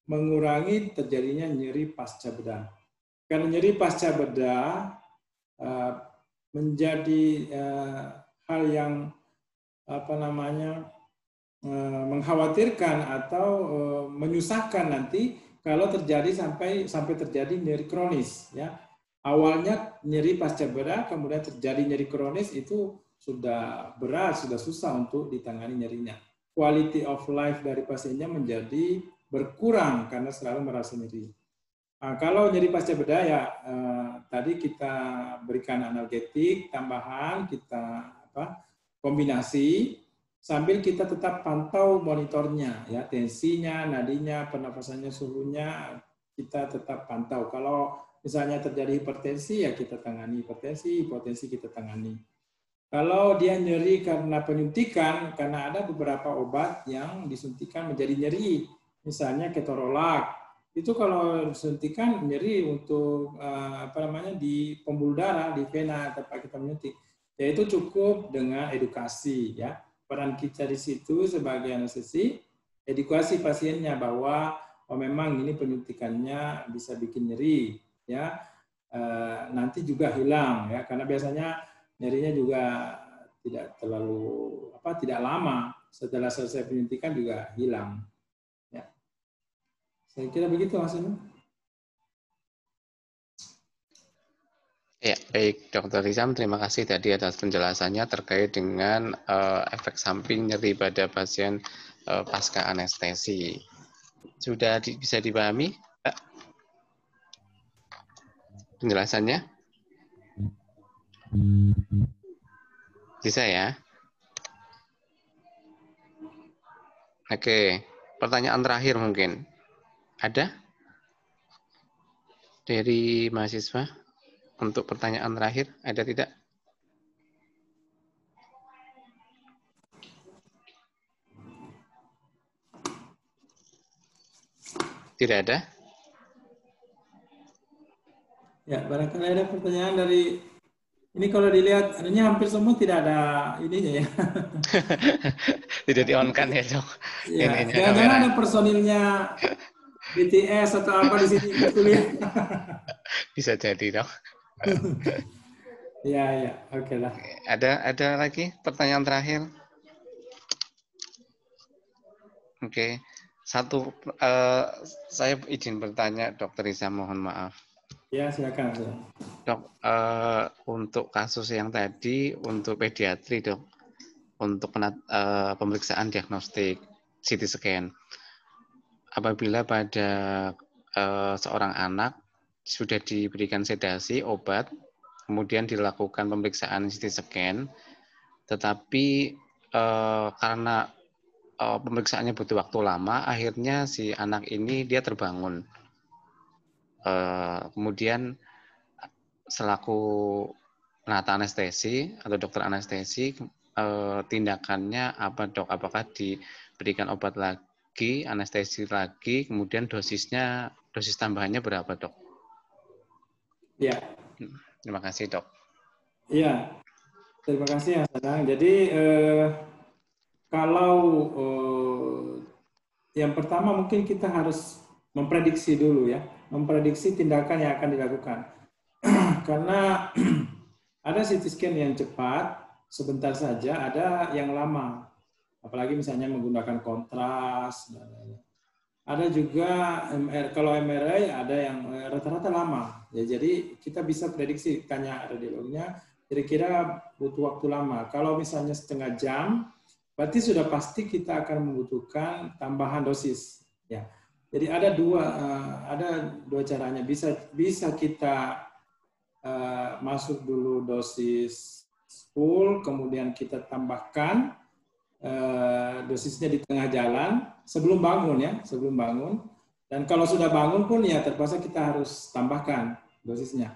mengurangi terjadinya nyeri pasca bedah. Karena nyeri pasca bedah menjadi hal yang mengkhawatirkan atau menyusahkan nanti kalau terjadi sampai terjadi nyeri kronis ya. Awalnya nyeri pasca bedah, kemudian terjadi nyeri kronis, itu sudah berat, sudah susah untuk ditangani nyerinya. Quality of life dari pasiennya menjadi berkurang karena selalu merasa nyeri. Nah, kalau nyeri pasca bedah ya tadi kita berikan analgetik tambahan, kita kombinasi sambil kita tetap pantau monitornya ya, tensinya, nadinya, pernafasannya, suhunya kita tetap pantau. Kalau misalnya terjadi hipertensi ya kita tangani hipertensi, hipotensi kita tangani. Kalau dia nyeri karena penyuntikan, karena ada beberapa obat yang disuntikan menjadi nyeri, misalnya ketorolac, itu kalau disuntikan nyeri untuk di pembuluh darah, di vena tempat kita menyuntik, yaitu cukup dengan edukasi ya. Peran kita di situ sebagai anestesi, edukasi pasiennya bahwa memang ini penyuntikannya bisa bikin nyeri ya, nanti juga hilang ya, karena biasanya nyerinya juga tidak terlalu tidak lama, setelah selesai penyuntikan juga hilang ya. Saya kira begitu Mas Inu. Ya, baik Dr. Hizam, terima kasih tadi atas penjelasannya terkait dengan efek samping nyeri pada pasien pasca anestesi. Sudah bisa dipahami, Pak? Penjelasannya? Bisa ya? Oke, pertanyaan terakhir mungkin. Ada dari mahasiswa untuk pertanyaan terakhir? Ada tidak? Tidak ada? Ya, barangkali ada pertanyaan dari ini kalau dilihat anunya hampir semua tidak ada ininya ya. Tidak di-on-kan ya, Dok. Ya, Ininya jangan-jangan kamera. ada personilnya BTS atau apa di sini ikut kuliah. Bisa jadi, Dok. Ya, oke lah. Ada lagi pertanyaan terakhir? Oke. Satu, saya izin bertanya, Dokter Risa, mohon maaf. Ya, silakan. Dok, untuk kasus yang tadi, untuk pediatri, Dok, untuk pemeriksaan diagnostik CT scan, apabila pada seorang anak sudah diberikan sedasi, obat, kemudian dilakukan pemeriksaan CT scan, tetapi karena pemeriksaannya butuh waktu lama, akhirnya si anak ini dia terbangun. Kemudian selaku penata anestesi atau dokter anestesi, tindakannya apa, Dok? Apakah diberikan obat lagi, anestesi lagi, kemudian dosis tambahannya berapa, Dok? Ya. Terima kasih, Dok. Iya, terima kasih, Mas Danang. Jadi kalau yang pertama mungkin kita harus memprediksi dulu ya, memprediksi tindakan yang akan dilakukan. Karena ada CT scan yang cepat, sebentar saja, ada yang lama. Apalagi misalnya menggunakan kontras. Ada juga kalau MRI ada yang rata-rata lama. Ya, jadi kita bisa prediksi, tanya radiolognya, kira-kira butuh waktu lama. Kalau misalnya setengah jam, berarti sudah pasti kita akan membutuhkan tambahan dosis. Ya, jadi ada dua caranya. Bisa kita masuk dulu dosis full, kemudian kita tambahkan dosisnya di tengah jalan sebelum bangun ya, sebelum bangun. Dan kalau sudah bangun pun ya terpaksa kita harus tambahkan dosisnya.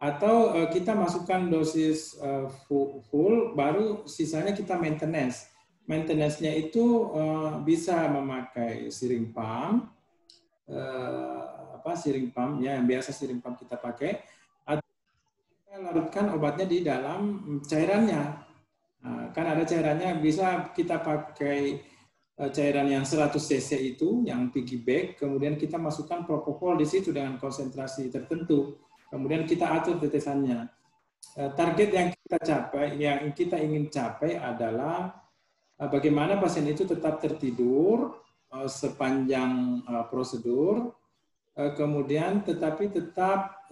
Atau kita masukkan dosis full, baru sisanya kita maintenance. Maintenance-nya itu bisa memakai syring pump, syring pump ya, yang biasa syring pump kita pakai, atau kita larutkan obatnya di dalam cairannya. Nah, kan ada cairannya, bisa kita pakai cairan yang 100 cc itu, yang piggyback, kemudian kita masukkan propofol di situ dengan konsentrasi tertentu, kemudian kita atur tetesannya. Target yang kita ingin capai adalah bagaimana pasien itu tetap tertidur sepanjang prosedur, kemudian tetapi tetap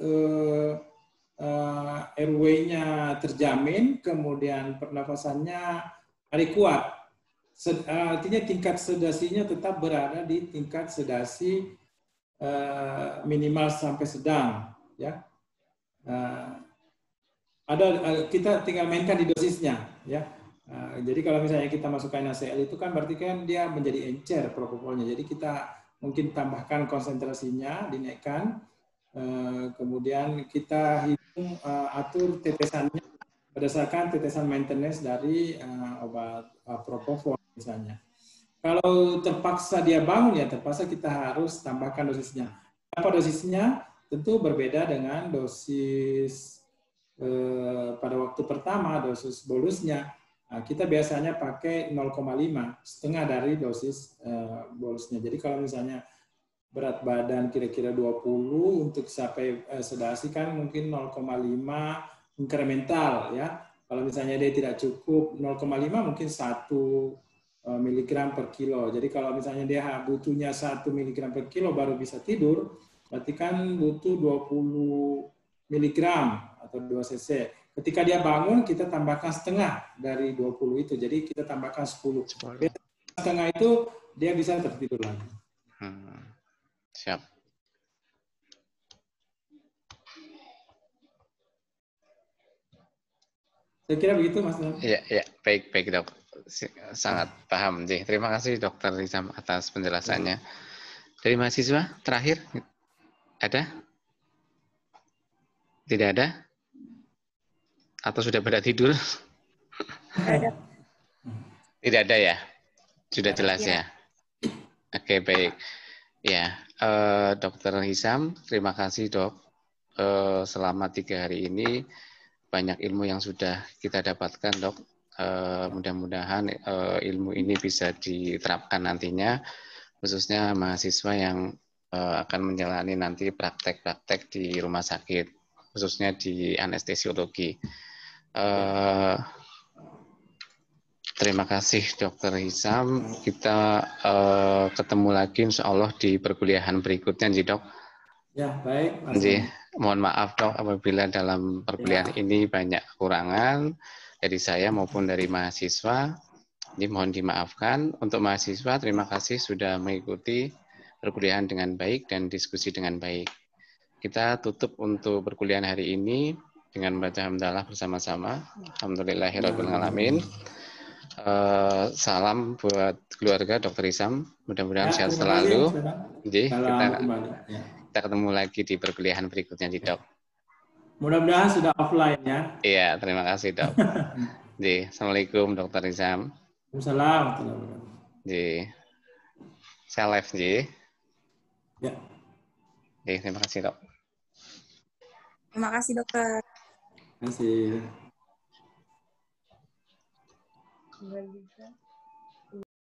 airway-nya terjamin, kemudian pernafasannya kuat. Artinya tingkat sedasinya tetap berada di tingkat sedasi minimal sampai sedang. Ya, kita tinggal mainkan di dosisnya. Ya, jadi kalau misalnya kita masukkan NaCl itu kan berarti kan dia menjadi encer propofolnya. Jadi kita mungkin tambahkan konsentrasinya, dinaikkan. Kemudian kita hitung atur tetesannya berdasarkan tetesan maintenance dari obat propofol misalnya. Kalau terpaksa dia bangun ya terpaksa kita harus tambahkan dosisnya. Apa dosisnya? Tentu berbeda dengan dosis pada waktu pertama, dosis bolusnya. Nah, kita biasanya pakai 0,5, setengah dari dosis bolusnya. Jadi kalau misalnya berat badan kira-kira 20 untuk sampai sedasi kan mungkin 0,5 inkremental ya. Kalau misalnya dia tidak cukup 0,5 mungkin 1 miligram per kilo. Jadi kalau misalnya dia butuhnya 1 miligram per kilo baru bisa tidur, berarti kan butuh 20 miligram atau 2 cc. Ketika dia bangun kita tambahkan setengah dari 20 itu. Jadi kita tambahkan 10. Setengah itu dia bisa tertidur lagi. Siap. Saya kira begitu, Mas. Ya, baik, Dok. sangat paham. Terima kasih Dokter Rizam atas penjelasannya. Dari mahasiswa terakhir ada? Tidak ada? Atau sudah pada tidur? Tidak ada ya? Sudah jelas ya? Oke, baik. Ya, Dokter Hisam, terima kasih dok. Selama 3 hari ini banyak ilmu yang sudah kita dapatkan dok. Mudah-mudahan ilmu ini bisa diterapkan nantinya, khususnya mahasiswa yang akan menjalani nanti praktek-praktek di rumah sakit, khususnya di anestesiologi. Terima kasih Dokter Hisam. Kita ketemu lagi insya Allah di perkuliahan berikutnya, Dok. Ya, baik. Mohon maaf Dok apabila dalam perkuliahan ini banyak kekurangan dari saya maupun dari mahasiswa. Ini mohon dimaafkan. Untuk mahasiswa, terima kasih sudah mengikuti perkuliahan dengan baik dan diskusi dengan baik. Kita tutup untuk perkuliahan hari ini dengan membaca hamdalah bersama-sama. Alhamdulillahirrahmanirrahim. Salam buat keluarga Dokter Hisam. Mudah-mudahan sehat selalu. Jadi kita ketemu lagi di perkuliahan berikutnya, Dok. Mudah-mudahan sudah offline ya. Iya, terima kasih Dok. Jadi, Assalamualaikum Dokter Hisam. Waalaikumsalam. Jadi, saya live, Ji. Ya. Jadi, terima kasih Dok. Terima kasih dokter. Terima kasih. Nggak bisa.